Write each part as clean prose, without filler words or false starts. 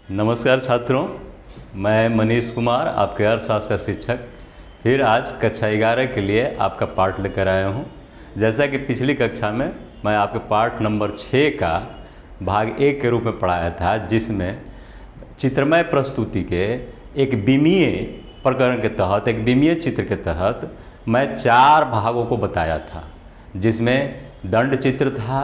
नमस्कार छात्रों, मैं मनीष कुमार, आपके अर्थशास्त्र का शिक्षक, फिर आज कक्षा 11 के लिए आपका पाठ लेकर आया हूँ। जैसा कि पिछली कक्षा में मैं आपके पाठ नंबर 6 का भाग 1 के रूप में पढ़ाया था, जिसमें चित्रमय प्रस्तुति के एक विमीय प्रकरण के तहत, एक विमीय चित्र के तहत मैं 4 भागों को बताया था, जिसमें दंड चित्र था,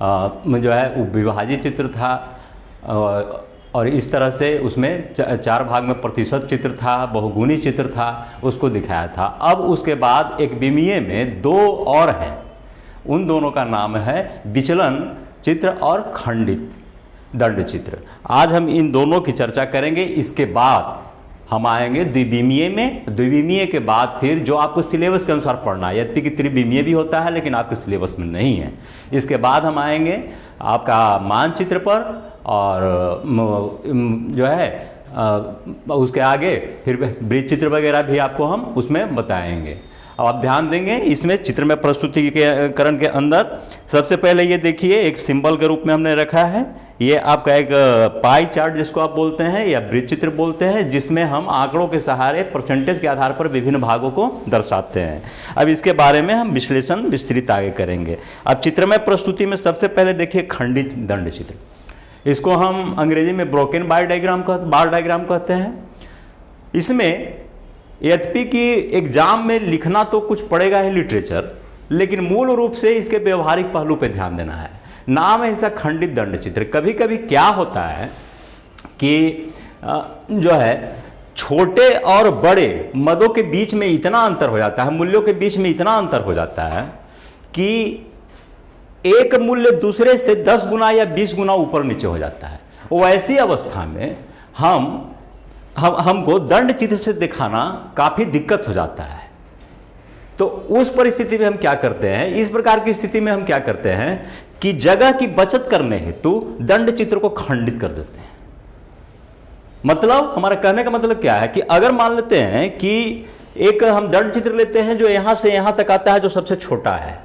जो है विभाजित चित्र था, और इस तरह से उसमें 4 भाग में प्रतिशत चित्र था, बहुगुणी चित्र था, उसको दिखाया था। अब उसके बाद एक विमीय में 2 और हैं, उन दोनों का नाम है विचलन चित्र और खंडित दंड चित्र। आज हम इन दोनों की चर्चा करेंगे। इसके बाद हम आएंगे द्विविमीय में। द्विविमीय के बाद फिर जो आपको सिलेबस के अनुसार पढ़ना है, यद्यपि कि त्रिविमीय भी होता है लेकिन आपके सिलेबस में नहीं है। इसके बाद हम आएंगे आपका मानचित्र पर, और जो है उसके आगे फिर वृत्त चित्र वगैरह भी आपको हम उसमें बताएंगे। अब आप ध्यान देंगे, इसमें चित्र में प्रस्तुतिकरण के अंदर सबसे पहले ये देखिए, एक सिंबल के रूप में हमने रखा है। ये आपका एक पाई चार्ट जिसको आप बोलते हैं या वृत्त चित्र बोलते हैं, जिसमें हम आंकड़ों के सहारे परसेंटेज के आधार पर विभिन्न भागों को दर्शाते हैं। अब इसके बारे में हम विश्लेषण विस्तृत आगे करेंगे। अब चित्रमय प्रस्तुति में सबसे पहले देखिए खंडित दंड चित्र। इसको हम अंग्रेजी में ब्रोकन बार डायग्राम कहते हैं। इसमें यद्यपि कि एग्जाम में लिखना तो कुछ पड़ेगा है लिटरेचर, लेकिन मूल रूप से इसके व्यवहारिक पहलू पे ध्यान देना है। नाम है इसका खंडित दंड चित्र। कभी कभी क्या होता है कि जो है छोटे और बड़े मदों के बीच में इतना अंतर हो जाता है, मूल्यों के बीच में इतना अंतर हो जाता है कि एक मूल्य दूसरे से 10 गुना या 20 गुना ऊपर नीचे हो जाता है। वो ऐसी अवस्था में हमको दंड चित्र से दिखाना काफी दिक्कत हो जाता है। तो उस परिस्थिति में हम क्या करते हैं, इस प्रकार की स्थिति में हम क्या करते हैं कि जगह की बचत करने हेतु दंड चित्र को खंडित कर देते हैं। मतलब हमारा कहने का मतलब क्या है कि अगर मान लेते हैं कि एक हम दंड चित्र लेते हैं जो यहां से यहां तक आता है, जो सबसे छोटा है।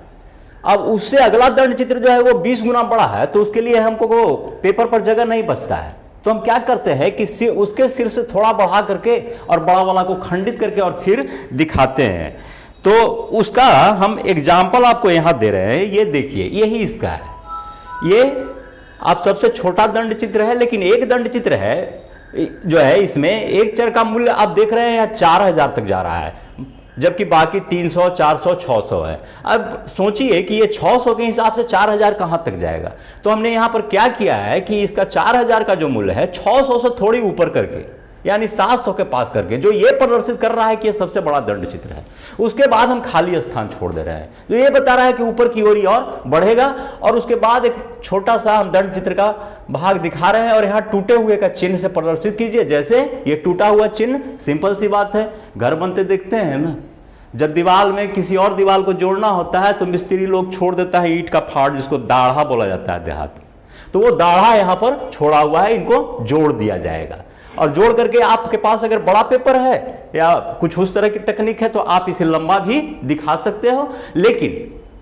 अब उससे अगला दंड चित्र जो है वो 20 गुना बड़ा है, तो उसके लिए हमको वो पेपर पर जगह नहीं बचता है। तो हम क्या करते हैं कि उसके सिर से थोड़ा बढ़ा करके और बड़ा वाला को खंडित करके और फिर दिखाते हैं। तो उसका हम एग्जाम्पल आपको यहां दे रहे हैं। ये देखिए, यही इसका है। ये आप सबसे छोटा दंड चित्र है, लेकिन एक दंड चित्र है जो है, इसमें एक चर का मूल्य आप देख रहे हैं 4000 तक जा रहा है, जबकि बाकी 300, 400, 600 है। अब सोचिए कि ये 600 के हिसाब से 4000 कहां तक जाएगा। तो हमने यहां पर क्या किया है कि इसका 4000 का जो मूल्य है 600 से थोड़ी ऊपर करके, यानी 700 के पास करके, जो ये प्रदर्शित कर रहा है कि ये सबसे बड़ा दंड चित्र है। उसके बाद हम खाली स्थान छोड़ दे रहे हैं, जो ये बता रहा है कि ऊपर की ओर और बढ़ेगा। और उसके बाद एक छोटा सा हम दंड चित्र का भाग दिखा रहे हैं, और यहाँ टूटे हुए का चिन्ह से प्रदर्शित कीजिए। जैसे ये टूटा हुआ चिन्ह, सिंपल सी बात है, घर बनते देखते हैं ना, जब दीवार में किसी और दीवार को जोड़ना होता है तो मिस्त्री लोग छोड़ देता है ईंट का फाड़, जिसको दाढ़ा बोला जाता है देहात में। तो वो दाढ़ा यहाँ पर छोड़ा हुआ है, इनको जोड़ दिया जाएगा। और जोड़ करके आपके पास अगर बड़ा पेपर है या कुछ उस तरह की तकनीक है तो आप इसे लंबा भी दिखा सकते हो, लेकिन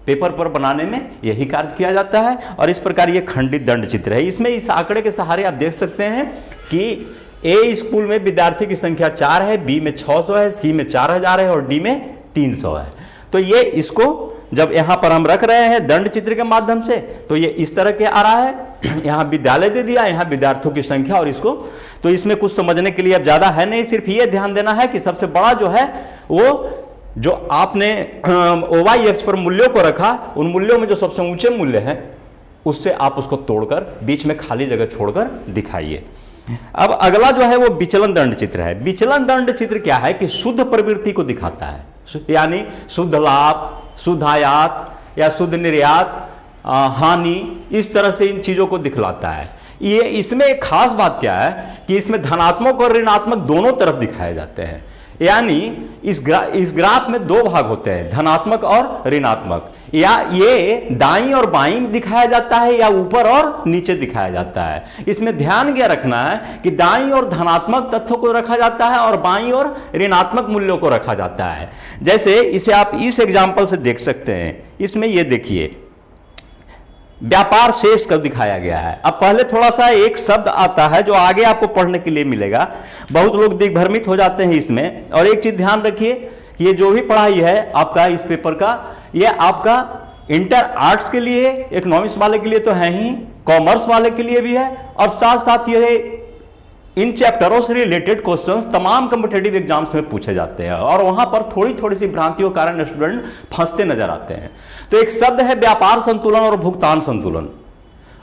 पेपर पर बनाने में यही कार्य किया जाता है। और इस प्रकार ये खंडित दंड चित्र है। इसमें इस आंकड़े के सहारे आप देख सकते हैं कि ए स्कूल में विद्यार्थी की संख्या 4 है, बी में 600 है, सी में 4000 है और डी में 300 है। तो ये इसको जब यहां पर हम रख रहे हैं दंड चित्र के माध्यम से, तो ये इस तरह के आ रहा है। यहां विद्यालय दे दिया, यहां विद्यार्थियों की संख्या, और इसको तो इसमें कुछ समझने के लिए अब ज्यादा है नहीं, सिर्फ ये ध्यान देना है कि सबसे बड़ा जो है वो जो आपने OY एक्स पर मूल्यों को रखा, उन मूल्यों में जो सबसे ऊंचे मूल्य हैं उससे आप उसको तोड़कर बीच में खाली जगह छोड़कर दिखाइए। अब अगला जो है वो विचलन दंड चित्र है। विचलन दंड चित्र क्या है कि शुद्ध प्रवृत्ति को दिखाता है, यानी शुद्ध लाभ, शुद्ध आयात या शुद्ध निर्यात, हानि, इस तरह से इन चीजों को दिखलाता है। ये इसमें एक खास बात क्या है कि इसमें धनात्मक और ऋणात्मक दोनों तरफ दिखाए जाते हैं। यानी इस ग्राफ में 2 भाग होते हैं, धनात्मक और ऋणात्मक। या ये दाईं और बाईं दिखाया जाता है या ऊपर और नीचे दिखाया जाता है। इसमें ध्यान क्या रखना है कि दाईं और धनात्मक तथ्यों को रखा जाता है और बाईं और ऋणात्मक मूल्यों को रखा जाता है। जैसे इसे आप इस एग्जाम्पल से देख सकते हैं। इसमें ये देखिए, व्यापार शेष का दिखाया गया है। अब पहले थोड़ा सा एक शब्द आता है जो आगे आपको पढ़ने के लिए मिलेगा, बहुत लोग दिग्भ्रमित हो जाते हैं इसमें। और एक चीज ध्यान रखिए कि ये जो भी पढ़ाई है आपका इस पेपर का, ये आपका इंटर आर्ट्स के लिए, इकोनॉमिक्स वाले के लिए तो है ही, कॉमर्स वाले के लिए भी है, और साथ साथ ये इन चैप्टरों से रिलेटेड क्वेश्चंस तमाम कॉम्पिटिटिव एग्जाम्स में पूछे जाते हैं, और वहां पर थोड़ी थोड़ी सी भ्रांतियों के कारण स्टूडेंट फंसते नजर आते हैं। तो एक शब्द है व्यापार संतुलन और भुगतान संतुलन।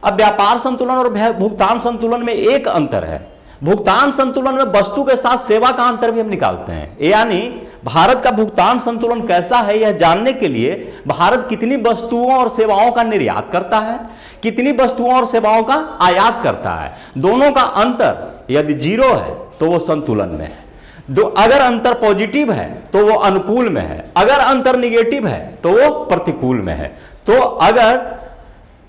अब व्यापार संतुलन और भुगतान संतुलन में एक अंतर है। भुगतान संतुलन में वस्तु के साथ सेवा का अंतर भी हम निकालते हैं, यानी भारत का भुगतान संतुलन कैसा है यह जानने के लिए भारत कितनी वस्तुओं और सेवाओं का निर्यात करता है, कितनी वस्तुओं और सेवाओं का आयात करता है, दोनों का अंतर यदि जीरो है तो वो संतुलन में है। अगर अंतर पॉजिटिव है तो वो अनुकूल में है, अगर अंतर निगेटिव है तो वो प्रतिकूल में है। तो अगर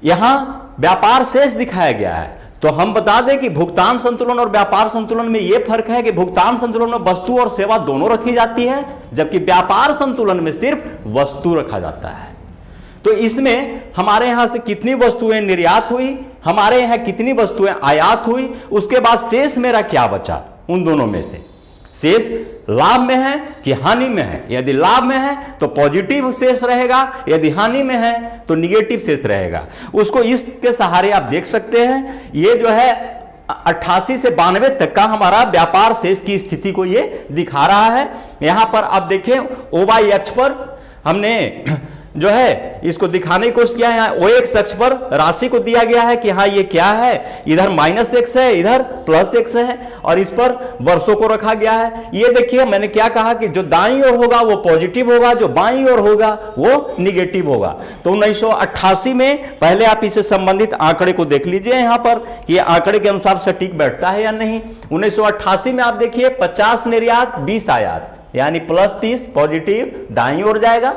यहां व्यापार शेष दिखाया गया है तो हम बता दें कि भुगतान संतुलन और व्यापार संतुलन में यह फर्क है कि भुगतान संतुलन में वस्तु और सेवा दोनों रखी जाती है, जबकि व्यापार संतुलन में सिर्फ वस्तु रखा जाता है। तो इसमें हमारे यहां से कितनी वस्तुएं निर्यात हुई, हमारे यहां कितनी वस्तुएं आयात हुई, उसके बाद शेष मेरा क्या बचा, उन दोनों में से शेष लाभ में है कि हानि में है। यदि लाभ में है तो पॉजिटिव शेष रहेगा, यदि हानि में है तो निगेटिव शेष रहेगा। उसको इसके सहारे आप देख सकते हैं, ये जो है 88 से 92 तक का हमारा व्यापार शेष की स्थिति को ये दिखा रहा है। यहां पर आप देखें OY अक्ष पर हमने जो है इसको दिखाने की कोशिश किया है। यहाँ OX अक्ष पर राशि को दिया गया है कि हाँ ये क्या है, इधर -x है, इधर +x है, और इस पर वर्षों को रखा गया है। ये देखिए मैंने क्या कहा कि जो दाईं ओर होगा वो पॉजिटिव होगा, जो बाईं ओर होगा वो निगेटिव होगा। तो 1988 में पहले आप इससे संबंधित आंकड़े को देख लीजिए यहाँ पर कि ये आंकड़े के अनुसार सटीक बैठता है या नहीं। 1988 में आप देखिए 50 निर्यात 20 आयात, यानी +30 पॉजिटिव दाईं ओर जाएगा,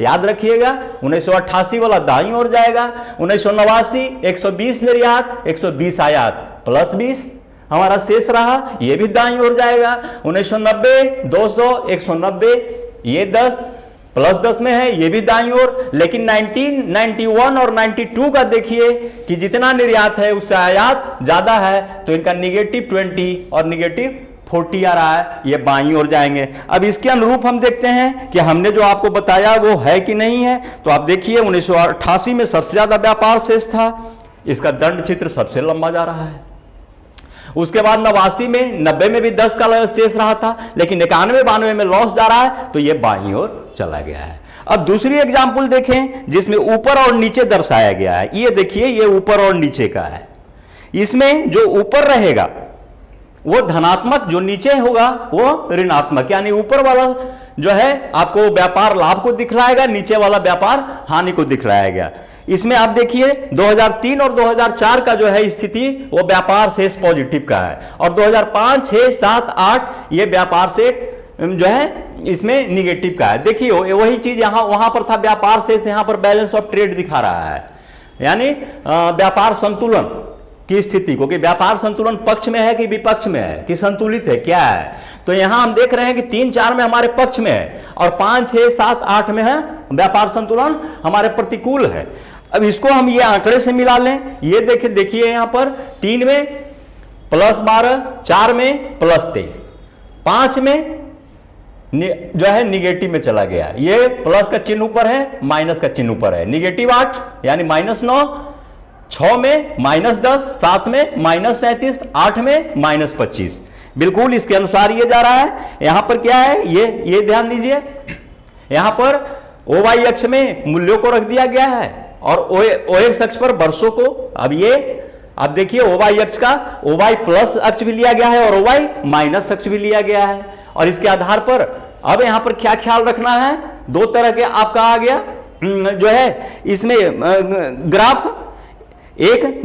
याद रखिएगा 1988 वाला दाईं ओर जाएगा। 1989 120 निर्यात 120 आयात +20 हमारा शेष रहा, ये भी दाईं ओर जाएगा। 1990 200 190 ये 10 +10 में है, ये भी दाईं ओर। लेकिन 1991 और 92 का देखिए कि जितना निर्यात है उससे आयात ज्यादा है, तो इनका -20 और -40 आ रहा है, ये बाईं ओर जाएंगे। अब इसके अनुरूप हम देखते हैं कि हमने जो आपको बताया वो है कि नहीं है। तो आप देखिए 1988 में सबसे ज्यादा व्यापार शेष था, इसका दंड चित्र सबसे लंबा जा रहा है। उसके बाद 89 में 90 में भी 10 का शेष रहा था, लेकिन 91 92 में लॉस जा रहा है, तो ये बाईं ओर चला गया है। अब दूसरी एग्जाम्पल देखें जिसमें ऊपर और नीचे दर्शाया गया है। ये देखिए ये ऊपर और नीचे का है। इसमें जो ऊपर रहेगा वो धनात्मक, जो नीचे होगा वो ऋणात्मक, यानी ऊपर वाला जो है आपको व्यापार लाभ को दिखलाएगा, नीचे वाला व्यापार हानि को दिखलाएगा। इसमें आप देखिए 2003 और 2004 का जो है स्थिति वो व्यापार शेष पॉजिटिव का है, और 2005 6 7 8 ये व्यापार शेष जो है इसमें निगेटिव का है। देखिए वही चीज यहां वहां पर था व्यापार शेष, यहां पर बैलेंस ऑफ ट्रेड दिखा रहा है, यानी व्यापार संतुलन की स्थिति को, कि व्यापार संतुलन पक्ष में है कि विपक्ष में है, कि संतुलित है, क्या है। तो यहां हम देख रहे हैं कि 3 4 में हमारे पक्ष में है, और 5 6 7 8 में है व्यापार संतुलन हमारे प्रतिकूल है। अब इसको हम ये आंकड़े से मिला लें। ये देखिए यहां पर 3 में +12, 4 में +23, 5 में जो है निगेटिव में चला गया। ये प्लस का चिन्ह ऊपर है, माइनस का चिन्ह ऊपर है। -8 यानी -9, 6 में -10, 7 में -37, 8 में -25। बिल्कुल इसके अनुसार ये जा रहा है। यहां पर क्या है ये ध्यान दीजिए, यहां पर OY अक्ष में मूल्यों को रख दिया गया है और OX अक्ष पर वर्षों को। अब ये आप देखिए OY अक्ष का OY प्लस अक्ष भी लिया गया है और OY माइनस अक्ष भी लिया गया है, और इसके आधार पर अब यहां पर क्या ख्याल रखना है, 2 तरह के आपका आ गया जो है इसमें ग्राफ, एक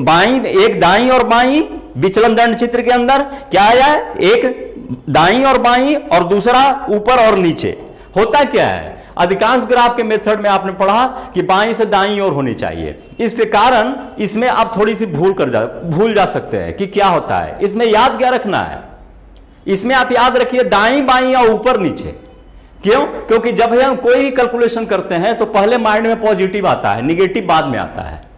दाईं और बाईं विचलन दंड चित्र के अंदर क्या आया है, एक दाईं और बाईं और दूसरा ऊपर और नीचे। होता क्या है, अधिकांश ग्राफ के मेथड में आपने पढ़ा कि बाईं से दाईं ओर होनी चाहिए। इसके कारण इसमें आप थोड़ी सी भूल जा सकते हैं कि क्या होता है। इसमें याद क्या रखना है, इसमें आप याद रखिए दाईं बाईं और ऊपर नीचे। क्यों? क्योंकि जब हम कोई कैलकुलेशन करते हैं तो पहले माइंड में पॉजिटिव आता है, निगेटिव बाद में आता है।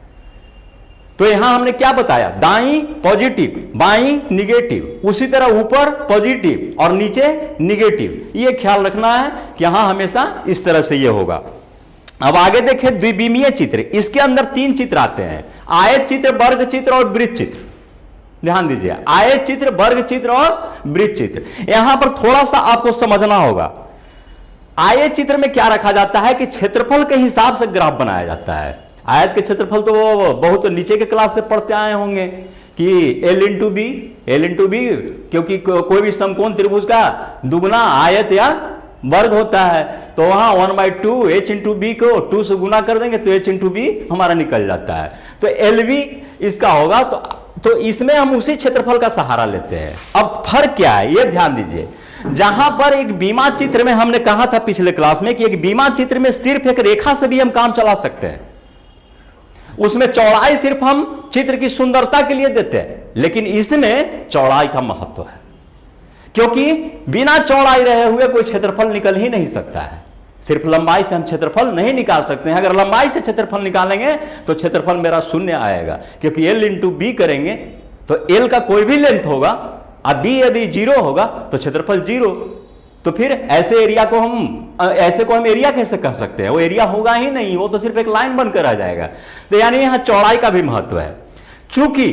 तो यहां हमने क्या बताया, दाईं पॉजिटिव, बाईं निगेटिव, उसी तरह ऊपर पॉजिटिव और नीचे निगेटिव। ये ख्याल रखना है कि यहां हमेशा इस तरह से ये होगा। अब आगे देखें द्विविमीय चित्र, इसके अंदर 3 चित्र आते हैं, आयत चित्र, वर्ग चित्र और वृत्त चित्र। ध्यान दीजिए, आयत चित्र, वर्ग चित्र और वृत्त चित्र। यहां पर थोड़ा सा आपको समझना होगा। आयत चित्र में क्या रखा जाता है कि क्षेत्रफल के हिसाब से ग्राफ बनाया जाता है। आयत के क्षेत्रफल तो वो बहुत नीचे के क्लास से पढ़ते आए होंगे कि L इंटू बी, क्योंकि कोई भी समकोण त्रिभुज का दुगुना आयत या वर्ग होता है, तो वहां 1/2 H इंटू बी को 2 से गुना कर देंगे तो H इंटू बी हमारा निकल जाता है, तो LV इसका होगा। तो इसमें हम उसी क्षेत्रफल का सहारा लेते हैं। अब फर्क क्या है ये ध्यान दीजिए। जहां पर एक बीमा चित्र में हमने कहा था पिछले क्लास में कि एक बीमा चित्र में सिर्फ एक रेखा से भी हम काम चला सकते हैं, उसमें चौड़ाई सिर्फ हम चित्र की सुंदरता के लिए देते हैं, लेकिन इसमें चौड़ाई का महत्व है, क्योंकि बिना चौड़ाई रहे हुए कोई क्षेत्रफल निकल ही नहीं सकता है। सिर्फ लंबाई से हम क्षेत्रफल नहीं निकाल सकते हैं। अगर लंबाई से क्षेत्रफल निकालेंगे तो क्षेत्रफल मेरा शून्य आएगा, क्योंकि L इंटू बी करेंगे तो L का कोई भी लेंथ होगा, अब बी यदि 0 होगा तो क्षेत्रफल 0। तो फिर ऐसे एरिया को हम एरिया कैसे कह सकते हैं, वो एरिया होगा ही नहीं, वो तो सिर्फ एक लाइन बनकर आ जाएगा। तो यानी यहां चौड़ाई का भी महत्व है। चूंकि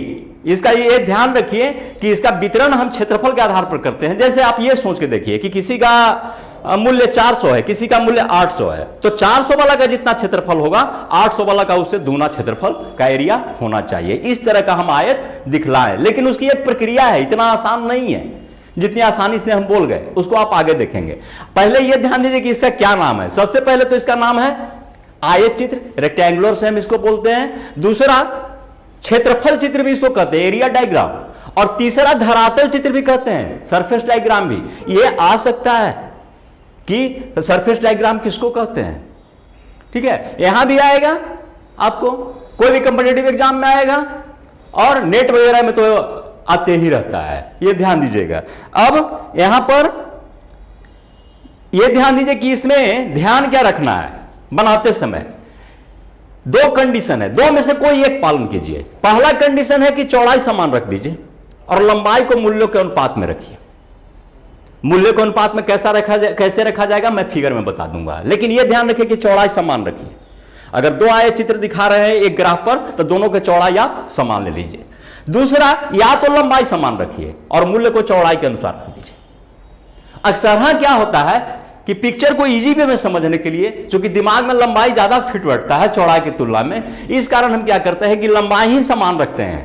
इसका ये ध्यान रखिए कि इसका वितरण हम क्षेत्रफल के आधार पर करते हैं। जैसे आप ये सोच के देखिए कि किसी का मूल्य 400 है, किसी का मूल्य 800 है, तो 400 वाला का जितना क्षेत्रफल होगा 800 वाला का उससे दूना क्षेत्रफल का एरिया होना चाहिए। इस तरह का हम आयत दिखलाएं, लेकिन उसकी एक प्रक्रिया है, इतना आसान नहीं है जितनी आसानी से हम बोल गए, उसको आप आगे देखेंगे। पहले यह ध्यान दीजिए कि इसका क्या नाम है। सबसे पहले तो इसका नाम है आयत चित्र, रेक्टेंगुलर से हम इसको बोलते हैं। दूसरा क्षेत्रफल चित्र भी इसको कहते हैं, एरिया डायग्राम। और तीसरा धरातल चित्र भी कहते हैं, सरफेस डायग्राम भी। ये आ सकता है कि सरफेस डायग्राम किसको कहते हैं, ठीक है, यहां भी आएगा, आपको कोई भी कॉम्पिटिटिव एग्जाम में आएगा और नेट वगैरह में तो आते ही रहता है, ये ध्यान दीजिएगा। अब यहां पर यह ध्यान दीजिए कि इसमें ध्यान क्या रखना है बनाते समय। 2 कंडीशन है, 2 में से कोई एक पालन कीजिए। पहला कंडीशन है कि चौड़ाई समान रख दीजिए और लंबाई को मूल्यों के अनुपात में रखिए। मूल्य के अनुपात में कैसे रखा जाएगा मैं फिगर में बता दूंगा, लेकिन यह ध्यान रखिए कि चौड़ाई समान रखिए। अगर 2 आयत चित्र दिखा रहे हैं एक ग्राफ पर तो दोनों के चौड़ाई आप समान ले लीजिए। दूसरा, या तो लंबाई समान रखिए और मूल्य को चौड़ाई के अनुसार रख दीजिए। अक्सर क्या होता है कि पिक्चर को इजी वे में समझने के लिए, चूंकि दिमाग में लंबाई ज्यादा फिट बैठता है चौड़ाई की तुलना में, इस कारण हम क्या करते हैं कि लंबाई ही समान रखते हैं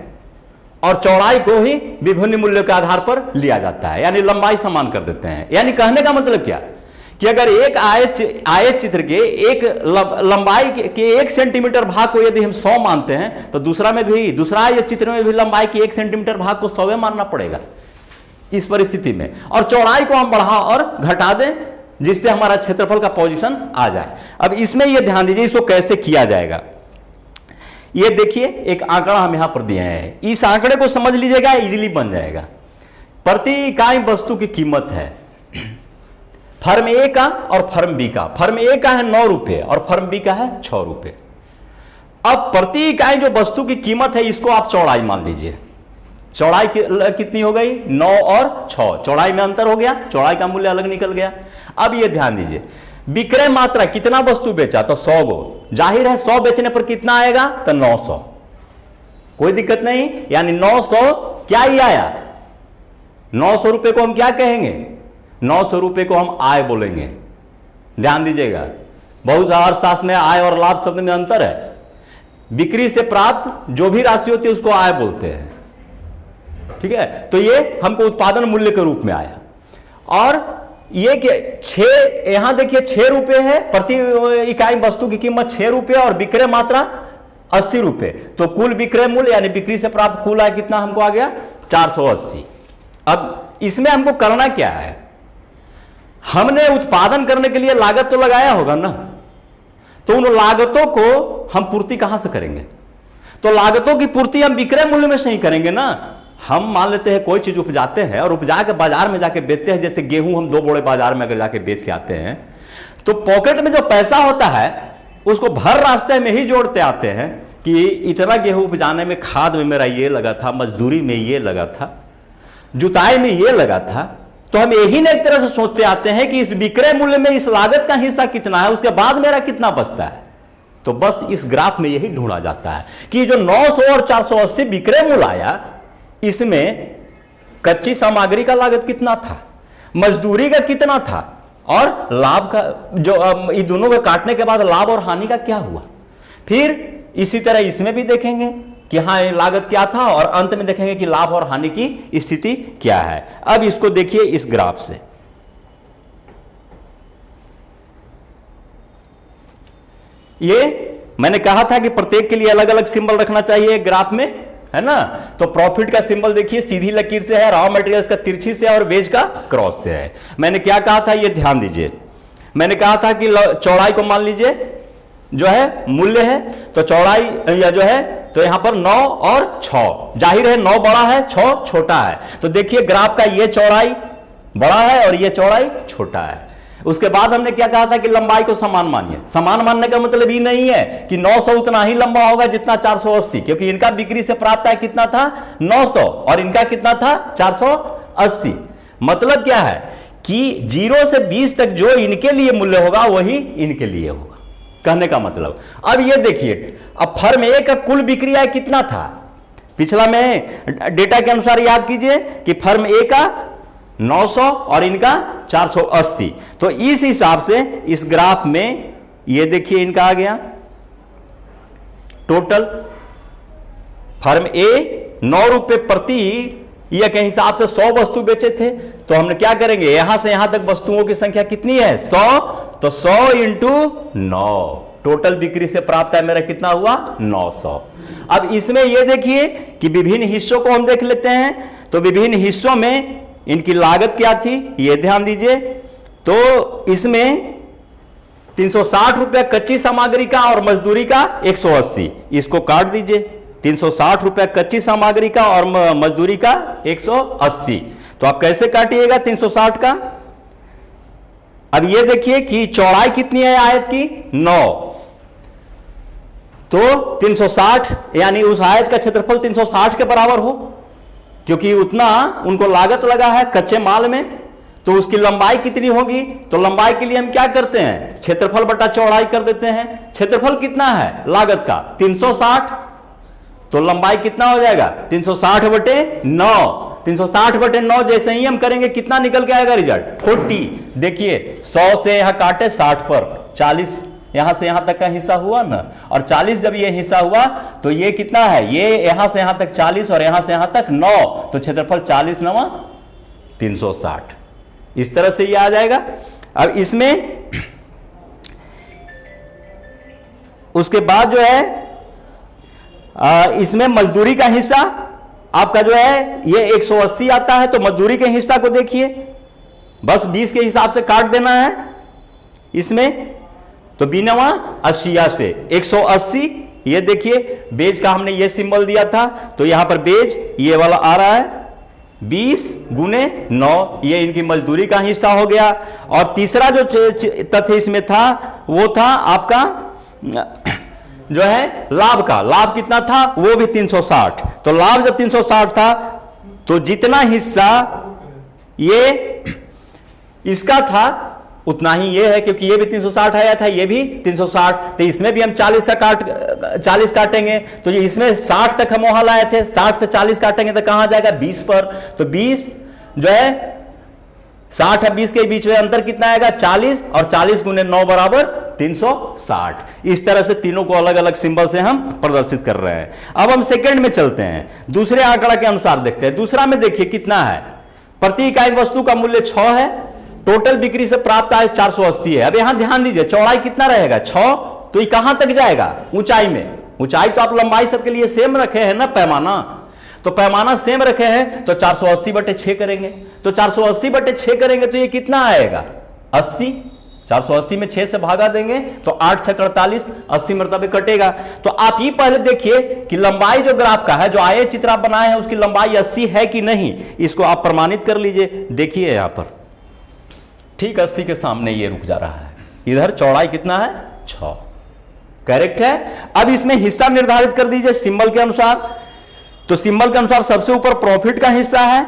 और चौड़ाई को ही विभिन्न मूल्यों के आधार पर लिया जाता है, यानी लंबाई समान कर देते हैं। यानी कहने का मतलब क्या कि अगर एक आयत चित्र के एक लंबाई के 1 सेंटीमीटर भाग को यदि हम 100 मानते हैं तो दूसरा आयत चित्र में भी लंबाई के 1 सेंटीमीटर भाग को 100 मानना पड़ेगा इस परिस्थिति में, और चौड़ाई को हम बढ़ा और घटा दें जिससे हमारा क्षेत्रफल का पोजीशन आ जाए। अब इसमें यह ध्यान दीजिए इसको कैसे किया जाएगा। ये देखिए एक आंकड़ा हम यहां पर दिए हैं, इस आंकड़े को समझ लीजिएगा, इजीली बन जाएगा। प्रति इकाई वस्तु की कीमत है फर्म ए का और फर्म बी का। फर्म ए का है 9 रुपए और फर्म बी का है 6 रुपए। अब प्रति इकाई जो वस्तु की कीमत है इसको आप चौड़ाई मान लीजिए। चौड़ाई कितनी हो गई 9 और 6, चौड़ाई में अंतर हो गया, चौड़ाई का मूल्य अलग निकल गया। अब ये ध्यान दीजिए विक्रय मात्रा, कितना वस्तु बेचा तो 100 गो, जाहिर है 100 बेचने पर कितना आएगा तो 900, कोई दिक्कत नहीं। यानी 900 क्या ही आया, 900 रुपए को हम क्या कहेंगे, 900 रुपए को हम आय बोलेंगे। ध्यान दीजिएगा, बहुत अर्थशास्त्र में आय और लाभ शब्द में अंतर है। बिक्री से प्राप्त जो भी राशि होती है उसको आय बोलते हैं, ठीक है। तो ये हमको उत्पादन मूल्य के रूप में आया। और ये यहां देखिए 6 रुपए है, प्रति इकाई वस्तु की कीमत 6 रुपए और विक्रय मात्रा 80 रुपए, तो कुल विक्रय मूल्य यानी बिक्री से प्राप्त कुल आय कितना हमको आ गया 480। अब इसमें हमको करना क्या है, हमने उत्पादन करने के लिए लागत तो लगाया होगा ना, तो उन लागतों को हम पूर्ति कहां से करेंगे, तो लागतों की पूर्ति हम विक्रय मूल्य में से ही करेंगे ना। हम मान लेते हैं कोई चीज उपजाते हैं और उपजा के बाजार में जाके बेचते हैं, जैसे गेहूं हम 2 बोरे बाजार में अगर जाके बेच के आते हैं तो पॉकेट में जो पैसा होता है उसको भर रास्ते में ही जोड़ते आते हैं, कि इतना गेहूं उपजाने में खाद में मेरा ये लगा था, मजदूरी में ये लगा था, जुताई में ये लगा था, तो हम यही ना एक तरह से सोचते आते हैं कि इस विक्रय मूल्य में इस लागत का हिस्सा कितना है, उसके बाद मेरा कितना बचता है। तो बस इस ग्राफ में यही ढूंढा जाता है कि जो 900 और 480 विक्रय मूल्य आया, इसमें कच्ची सामग्री का लागत कितना था, मजदूरी का कितना था, और लाभ का जो इन दोनों को काटने के बाद लाभ और हानि का क्या हुआ। फिर इसी तरह इसमें भी देखेंगे कि हाँ ये लागत क्या था, और अंत में देखेंगे कि लाभ और हानि की स्थिति क्या है। अब इसको देखिए इस ग्राफ से, ये मैंने कहा था कि प्रत्येक के लिए अलग अलग सिंबल रखना चाहिए ग्राफ में, है ना। तो प्रॉफिट का सिंबल देखिए सीधी लकीर से है, रॉ मटेरियल्स का तिरछी से है, और वेज का क्रॉस से है। मैंने क्या कहा था ये ध्यान दीजिए, मैंने कहा था कि चौड़ाई को मान लीजिए जो है मूल्य है, तो चौड़ाई या जो है तो यहां पर 9 और 6, जाहिर है 9 बड़ा है 6 छोटा है। तो देखिए ग्राफ का ये चौड़ाई बड़ा है और ये चौड़ाई छोटा है। उसके बाद हमने क्या कहा था कि लंबाई को समान मानिए। समान मानने का मतलब ये नहीं है कि 900 उतना ही लंबा होगा जितना 480, क्योंकि इनका बिक्री से प्राप्त है कितना था 900 और इनका कितना था 480। मतलब क्या है कि 0 से 20 तक जो इनके लिए मूल्य होगा वही इनके लिए होगा, कहने का मतलब। अब ये देखिए, अब फर्म ए का कुल बिक्री आय कितना था, पिछला में डेटा के अनुसार याद कीजिए कि फर्म ए का 900 और इनका 480। तो इस हिसाब से इस ग्राफ में ये देखिए इनका आ गया टोटल फर्म ए 9 रुपए प्रति ये के हिसाब से 100 वस्तु बेचे थे। तो हमने क्या करेंगे, यहां से यहां तक वस्तुओं की संख्या कितनी है 100, तो 100 इंटू 9 टोटल बिक्री से प्राप्त है मेरा कितना हुआ 900। अब इसमें यह देखिए कि विभिन्न हिस्सों को हम देख लेते हैं। तो विभिन्न हिस्सों में इनकी लागत क्या थी ये ध्यान दीजिए। तो इसमें 360 रुपया कच्ची सामग्री का और मजदूरी का 180, इसको काट दीजिए। 360 रुपया कच्ची सामग्री का और मजदूरी का 180। तो आप कैसे काटिएगा 360 का। अब ये देखिए कि चौड़ाई कितनी है आयत की 9, तो 360 यानी उस आयत का क्षेत्रफल 360 के बराबर हो, क्योंकि उतना उनको लागत लगा है कच्चे माल में। तो उसकी लंबाई कितनी होगी, तो लंबाई के लिए हम क्या करते हैं क्षेत्रफल बटा चौड़ाई कर देते हैं। क्षेत्रफल कितना है लागत का 360, तो लंबाई कितना हो जाएगा 360 बटे 9। 360 बटे 9 जैसे ही हम करेंगे कितना निकल के आएगा रिजल्ट 40। देखिए 100 से यहां काटे 60 पर 40 यहां से यहां तक का हिस्सा हुआ ना, और 40 जब ये हिस्सा हुआ तो ये कितना है, ये यहां से यहां तक 40 और यहां से यहां तक 9, तो क्षेत्रफल 40 9 360। इस तरह से ये आ जाएगा। अब इसमें उसके बाद जो है इसमें मजदूरी का हिस्सा आपका जो है ये 180 आता है। तो मजदूरी के हिस्सा को देखिए, बस 20 के हिसाब से काट देना है इसमें। तो 80 से 180, ये देखिए बेज का हमने ये सिंबल दिया था, तो यहां पर बेज ये वाला आ रहा है 20 गुने 9, ये इनकी मजदूरी का हिस्सा हो गया। और तीसरा जो तथ्य इसमें था वो था आपका जो है लाभ का। लाभ कितना था वो भी 360। तो लाभ जब 360 था तो जितना हिस्सा ये इसका था उतना ही ये है, क्योंकि ये भी 360 आया था, ये भी 360। तो इसमें भी हम 40 काटेंगे, तो ये इसमें 60 तक हम वहां लाए थे, 60 से 40 काटेंगे तो कहां जाएगा 20 पर। तो 20 जो है 60 और 20 के बीच में अंतर कितना आएगा 40, और 40 गुने 9 बराबर 360। इस तरह से तीनों को अलग अलग सिंबल से हम प्रदर्शित कर रहे हैं। अब हम सेकंड में चलते हैं, दूसरे आंकड़ा के अनुसार देखते हैं। दूसरा में देखिए कितना है, प्रति इकाई वस्तु का मूल्य 6 है, टोटल बिक्री से प्राप्त आय 480 है। अब यहां ध्यान दीजिए चौड़ाई कितना रहेगा 6, तो ये कहां तक जाएगा ऊंचाई में। ऊंचाई तो आप लंबाई सबके लिए सेम रखे हैं ना, पैमाना तो पैमाना सेम रखे हैं, तो 480 बटे 6 करेंगे। तो 480 बटे 6 करेंगे तो ये कितना आएगा 80। 480 में 6 से भागा देंगे तो 8 से 48, 80 मरतबे कटेगा। तो आप ये पहले देखिए कि लंबाई जो ग्राफ का है, जो आय चित्र आप बनाए हैं उसकी लंबाई 80 है कि नहीं, इसको आप प्रमाणित कर लीजिए। देखिए यहां पर ठीक 80 के सामने ये रुक जा रहा है, इधर चौड़ाई कितना है 6। करेक्ट है। अब इसमें हिस्सा निर्धारित कर दीजिए सिंबल के अनुसार। तो सिंबल के अनुसार सबसे ऊपर प्रॉफिट का हिस्सा है,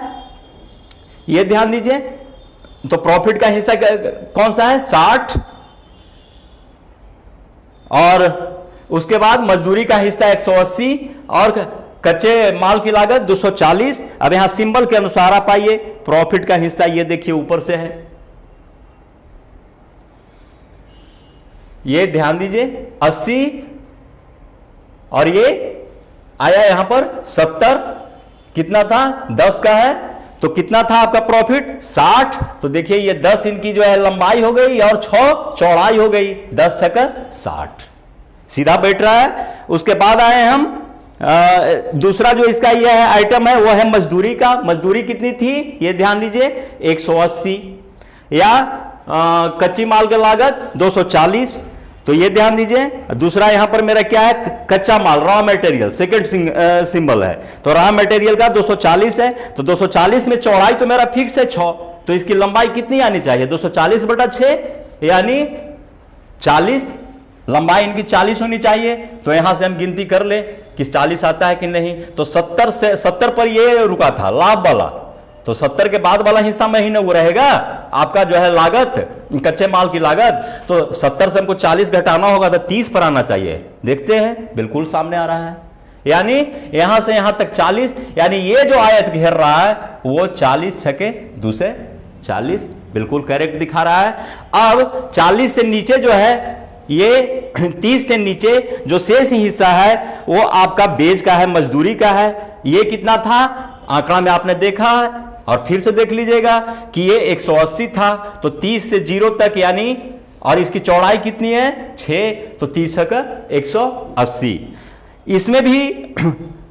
यह ध्यान दीजिए। तो प्रॉफिट का हिस्सा कौन सा है? 60। और उसके बाद मजदूरी का हिस्सा 180 और कच्चे माल की लागत 240। अब यहां सिंबल के अनुसार आप आइए, प्रॉफिट का हिस्सा ये देखिए ऊपर से है, ये ध्यान दीजिए 80 और ये आया यहां पर 70। कितना था? 10 का है, तो कितना था आपका प्रॉफिट? 60। तो देखिए ये 10 इनकी जो है लंबाई हो गई और 6 चौड़ाई हो गई, 10 छक्का 60, सीधा बैठ रहा है। उसके बाद आए हम दूसरा जो इसका यह है आइटम है वो है मजदूरी का। मजदूरी कितनी थी ये ध्यान दीजिए 180, या कच्ची माल की लागत 240, तो ये ध्यान दीजिए। दूसरा यहां पर मेरा क्या है? कच्चा माल, रॉ मटेरियल, सेकंड सिंबल है। तो रॉ मटेरियल का 240 है, तो 240 में चौड़ाई तो मेरा फिक्स है 6, तो इसकी लंबाई कितनी आनी चाहिए? 240/6 यानी 40। लंबाई इनकी 40 होनी चाहिए। तो यहां से हम गिनती कर ले कि 40 आता है कि नहीं। तो 70 पर ये रुका था लाभ वाला, तो 70 के बाद वाला हिस्सा में ही ना वो रहेगा आपका जो है लागत, कच्चे माल की लागत। तो 70 से हमको 40 घटाना होगा, तो 30 पर आना चाहिए। देखते हैं बिल्कुल सामने आ रहा है, यानी यहां से यहां तक 40, यानी ये जो आयत घेर रहा है वो 40 छके 2 से 40, बिल्कुल करेक्ट दिखा रहा है। अब 40 से नीचे जो है ये 30 से नीचे जो शेष हिस्सा है वो आपका बेज का है, मजदूरी का है। ये कितना था आंकड़ा में आपने देखा है, और फिर से देख लीजिएगा कि ये 180 था, तो 30 से 0 तक यानी, और इसकी चौड़ाई कितनी है 6, तो 30 का 180। इसमें भी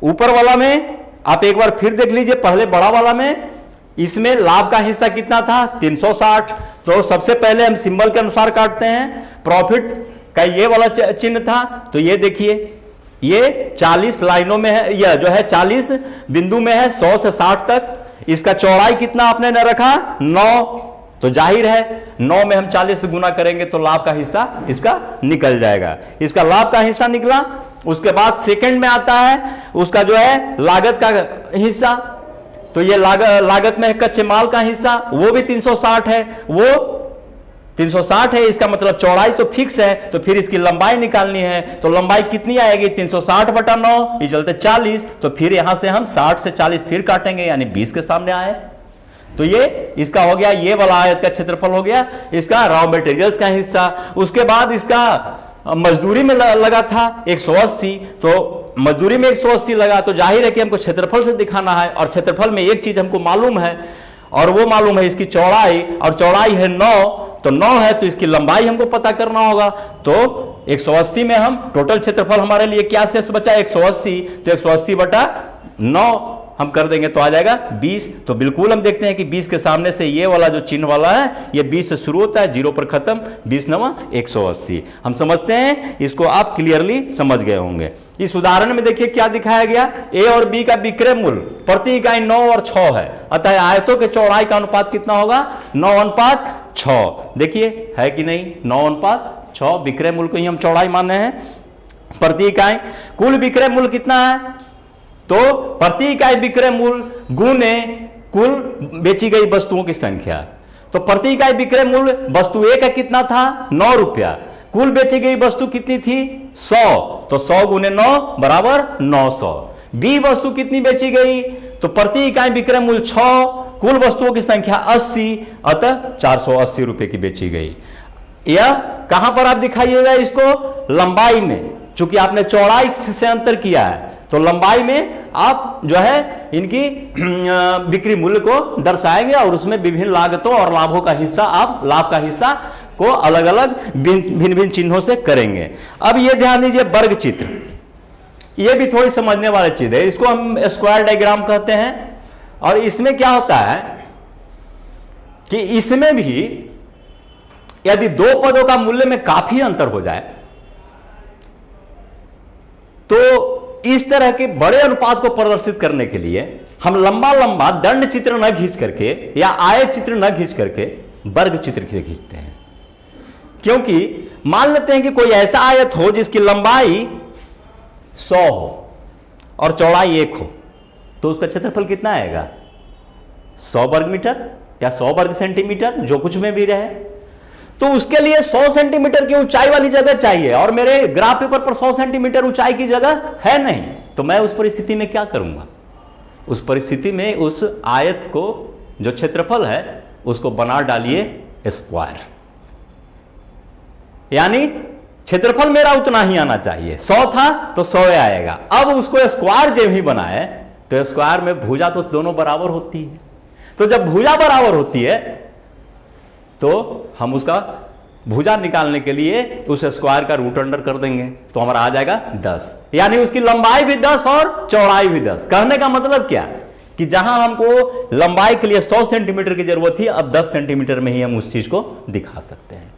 ऊपर वाला में आप एक बार फिर देख लीजिए, पहले बड़ा वाला में इसमें लाभ का हिस्सा कितना था 360। तो सबसे पहले हम सिंबल के अनुसार काटते हैं। प्रॉफिट का ये वाला चिन्ह था, तो ये देखिए ये 40 लाइनों में है, यह जो है 40 बिंदु में है 100 से 60 तक। इसका चौड़ाई कितना आपने न रखा 9, तो जाहिर है 9 में हम 40 से गुना करेंगे तो लाभ का हिस्सा इसका निकल जाएगा। इसका लाभ का हिस्सा निकला। उसके बाद सेकंड में आता है उसका जो है लागत का हिस्सा, तो ये लागत में है कच्चे माल का हिस्सा, वो भी 360 है, वो 360 है। इसका मतलब चौड़ाई तो फिक्स है, तो फिर इसकी लंबाई निकालनी है, तो लंबाई कितनी आएगी 360/9, ये चलते 40। तो फिर यहां से हम 60 से 40 फिर काटेंगे, यानी 20 के सामने आए। तो ये इसका हो गया, ये वाला आयत का क्षेत्रफल हो गया इसका रॉ मटेरियल्स का हिस्सा। उसके बाद इसका मजदूरी में लगा था 180, तो मजदूरी में 180 लगा, तो जाहिर है कि हमको क्षेत्रफल से दिखाना है, और क्षेत्रफल में एक चीज हमको मालूम है, और वो मालूम है इसकी चौड़ाई, और चौड़ाई है 9, तो 9 है तो इसकी लंबाई हमको पता करना होगा। तो 180 में हम टोटल क्षेत्रफल हमारे लिए क्या शेष बचा 180, तो 180/9 हम कर देंगे तो आ जाएगा 20। तो बिल्कुल हम देखते हैं कि 20 के सामने से ये वाला जो चिन्ह वाला है ये 20 से शुरू होता है, 0 पर खत्म, 20 9 180। हम समझते हैं, इसको आप क्लियरली समझ गए होंगे। इस उदाहरण में देखिए क्या दिखाया गया, ए और बी का विक्रय मूल्य प्रति इकाई 9 और 6 है, अतः आयतों के चौड़ाई का अनुपात कितना होगा 9:6। देखिए है कि नहीं 9:6, विक्रय मूल्य को ही हम चौड़ाई मान रहे हैं प्रति इकाई। कुल विक्रय मूल्य कितना है, तो प्रति इकाई विक्रय मूल्य गुने कुल बेची गई वस्तुओं की संख्या। तो प्रति इकाई विक्रय मूल्य वस्तु ए का कितना था 9 रुपया, कुल बेची गई वस्तु कितनी थी 100, तो 100 गुने 9 बराबर 900। बी वस्तु कितनी बेची गई, तो प्रति इकाई विक्रय मूल्य 6, कुल वस्तुओं की संख्या 80, अतः 480 रुपए की बेची गई। यह कहां पर आप दिखाइएगा इसको, लंबाई में, चूंकि आपने चौड़ाई से अंतर किया है, तो लंबाई में आप जो है इनकी बिक्री मूल्य को दर्शाएंगे, और उसमें विभिन्न लागतों और लाभों का हिस्सा, आप लाभ का हिस्सा को अलग अलग भिन्न भिन्न चिन्हों से करेंगे। अब ये ध्यान दीजिए वर्ग चित्र, ये भी थोड़ी समझने वाली चीज है, इसको हम स्क्वायर डायग्राम कहते हैं। और इसमें क्या होता है कि इसमें भी यदि दो पदों का मूल्य में काफी अंतर हो जाए, तो इस तरह के बड़े अनुपात को प्रदर्शित करने के लिए हम लंबा लंबा दंड चित्र न खींच करके या आयत चित्र न खींच करके वर्ग चित्र खींचते हैं, क्योंकि मान लेते हैं कि कोई ऐसा आयत हो जिसकी लंबाई 100 हो और चौड़ाई 1 हो, तो उसका क्षेत्रफल कितना आएगा? 100 वर्ग मीटर या 100 वर्ग सेंटीमीटर, जो कुछ में भी रहे। तो उसके लिए 100 सेंटीमीटर की ऊंचाई वाली जगह चाहिए और मेरे ग्राफ पेपर पर 100 सेंटीमीटर ऊंचाई की जगह है नहीं। तो मैं उस परिस्थिति में क्या करूंगा? उस परिस्थिति में उस आयत को, जो क्षेत्रफल है, उसको बना डालिए स्क्वायर, यानी क्षेत्रफल मेरा उतना ही आना चाहिए। 100 था तो 100 आएगा। अब उसको स्क्वायर जब ही बनाए तो स्क्वायर में भुजा तो दोनों बराबर होती है। तो जब भुजा बराबर होती है तो हम उसका भुजा निकालने के लिए उस स्क्वायर का रूट अंडर कर देंगे, तो हमारा आ जाएगा 10, यानी उसकी लंबाई भी 10 और चौड़ाई भी 10। कहने का मतलब क्या कि जहां हमको लंबाई के लिए 100 सेंटीमीटर की जरूरत थी, अब 10 सेंटीमीटर में ही हम उस चीज को दिखा सकते हैं।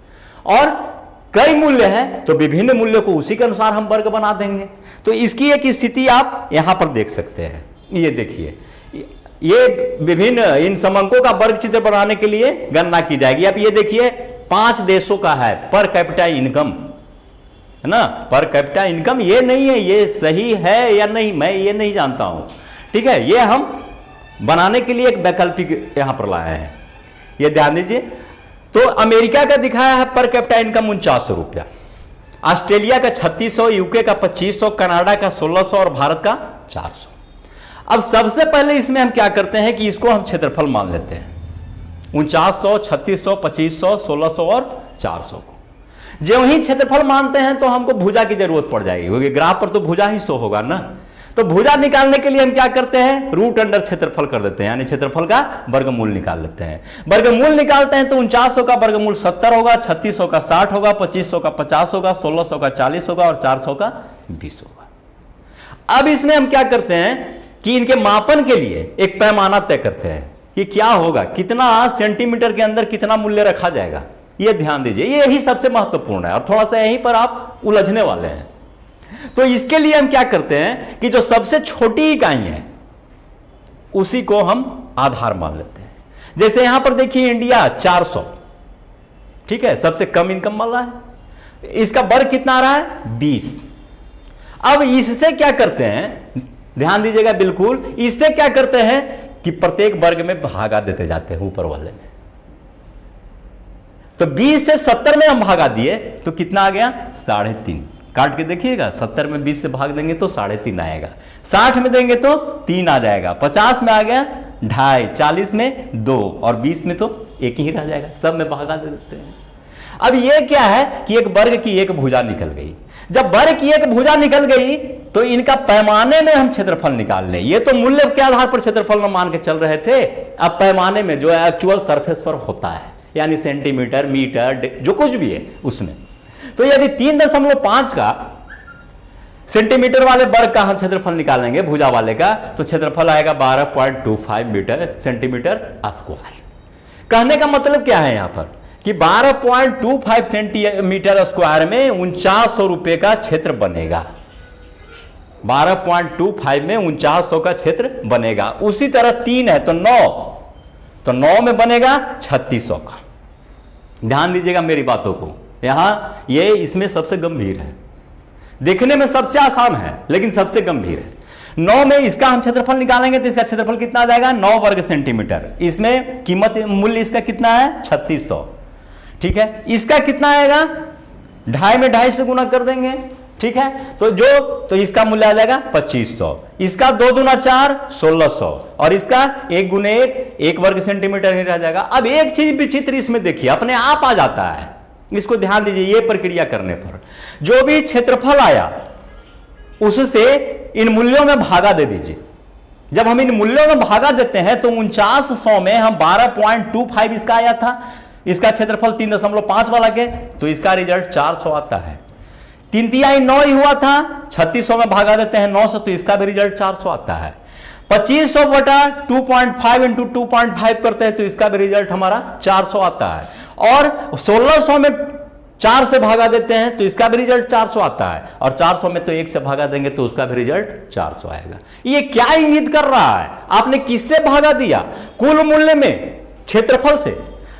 और कई मूल्य हैं तो विभिन्न मूल्यों को उसी के अनुसार हम वर्ग बना देंगे। तो इसकी एक स्थिति आप यहां पर देख सकते हैं। ये देखिए, ये विभिन्न इन समंकों का वर्ग चित्र बनाने के लिए गणना की जाएगी। अब ये देखिए 5 देशों का है पर कैपिटा इनकम, है ना। पर कैपिटा इनकम ये नहीं है, ये सही है या नहीं मैं ये नहीं जानता हूं, ठीक है। ये हम बनाने के लिए एक वैकल्पिक यहां पर लाए हैं, ये ध्यान दीजिए। तो अमेरिका का दिखाया है पर कैपिटा इनकम 4900 रुपया, ऑस्ट्रेलिया का 3600, यूके का 2500, कनाडा का 1600 और भारत का 400। अब सबसे पहले इसमें हम क्या करते हैं कि इसको हम क्षेत्रफल मान लेते हैं, 4900, 3600, 2500, 1600 और 400 को। जो ही क्षेत्रफल मानते हैं तो हमको भुजा की जरूरत पड़ जाएगी, क्योंकि ग्राफ पर तो भुजा ही 100 होगा ना। तो भुजा निकालने के लिए हम क्या करते हैं, रूट अंडर क्षेत्रफल कर देते हैं, यानी क्षेत्रफल का वर्गमूल निकाल लेते हैं। वर्गमूल निकालते हैं तो 4900 का वर्गमूल 70 होगा, 3600 का 60 होगा, 2500 का 50 होगा, 1600 का 40 होगा और 400 का 20 होगा। अब इसमें हम क्या करते हैं कि इनके मापन के लिए एक पैमाना तय करते हैं कि क्या होगा, कितना सेंटीमीटर के अंदर कितना मूल्य रखा जाएगा। ये ध्यान दीजिए, यही सबसे महत्वपूर्ण है और थोड़ा सा यहीं पर आप उलझने वाले हैं। तो इसके लिए हम क्या करते हैं कि जो सबसे छोटी इकाई है उसी को हम आधार मान लेते हैं। जैसे यहां पर देखिए इंडिया 400, ठीक है, सबसे कम इनकम वाला है। इसका वर्ग कितना आ रहा है, 20। अब इससे क्या करते हैं, ध्यान दीजिएगा बिल्कुल, इससे क्या करते हैं कि प्रत्येक वर्ग में भागा देते जाते हैं ऊपर वाले में। तो 20 से 70 में हम भागा दिए तो कितना आ गया, 3.5। काट के देखिएगा, 70 में 20 से भाग देंगे तो 3.5 आएगा, 60 में देंगे तो 3 आ जाएगा, 50 में आ गया 2.5, 40 में 2 और 20 में तो 1 ही रह जाएगा। सब में भागा दे देते हैं। अब ये क्या है कि एक वर्ग की एक भुजा निकल गई। जब वर्ग की एक भुजा निकल गई तो इनका पैमाने में हम क्षेत्रफल निकाल लें। ये तो मूल्य के आधार पर क्षेत्रफल न मान के चल रहे थे, अब पैमाने में जो एक्चुअल सरफेस पर होता है, यानी सेंटीमीटर, मीटर, जो कुछ भी है उसमें। तो यदि 3.5 का सेंटीमीटर वाले वर्ग का हम क्षेत्रफल निकालेंगे भुजा वाले का, तो क्षेत्रफल आएगा 12.25 मीटर सेंटीमीटर स्क्वायर। कहने का मतलब क्या है यहां पर कि 12.25 सेंटीमीटर स्क्वायर में 4900 रुपए का क्षेत्र बनेगा। 12.25 में 4900 का क्षेत्र बनेगा। उसी तरह 3 है तो 9, तो 9 में बनेगा 3600 का। ध्यान दीजिएगा मेरी बातों को, यहां ये इसमें सबसे गंभीर है, देखने में सबसे आसान है लेकिन सबसे गंभीर है। 9 में इसका हम क्षेत्रफल निकालेंगे तो इसका क्षेत्रफल कितना आ जाएगा, 9 वर्ग सेंटीमीटर। इसमें कीमत मूल्य इसका कितना है, 3600, ठीक है। इसका कितना आएगा, 2.5 में 2.5 से गुना कर देंगे, ठीक है। तो इसका मूल्य आ जाएगा 2500। इसका 2 दूना 4, 1600 और इसका 1 गुने 1 वर्ग सेंटीमीटर ही रह जाएगा। अब एक चीज विचित्र इसमें देखिए, अपने आप आ जाता है, इसको ध्यान दीजिए। ये प्रक्रिया करने पर जो भी क्षेत्रफल आया उससे इन मूल्यों में भागा दे दीजिए। जब हम इन मूल्यों में भागा देते हैं तो 4900 में हम 12.25 इसका आया था, इसका क्षेत्रफल 3.5 वाला के, तो इसका रिजल्ट 400 आता है। 3 तिहाई 9 ही हुआ था, 3600 में भागा देते हैं 900 तो इसका भी रिजल्ट 400 आता है। 2500 बटा 2.5 इंटू 2.5 करते हैं तो इसका भी रिजल्ट हमारा 400 आता है। और 1600 में 4 से भागा देते हैं तो इसका भी रिजल्ट 400 आता है। और 400 में तो 1 से भागा देंगे तो उसका भी रिजल्ट 400 आएगा। ये क्या इंगित कर रहा है, आपने किससे भागा दिया, कुल मूल्य में क्षेत्रफल से,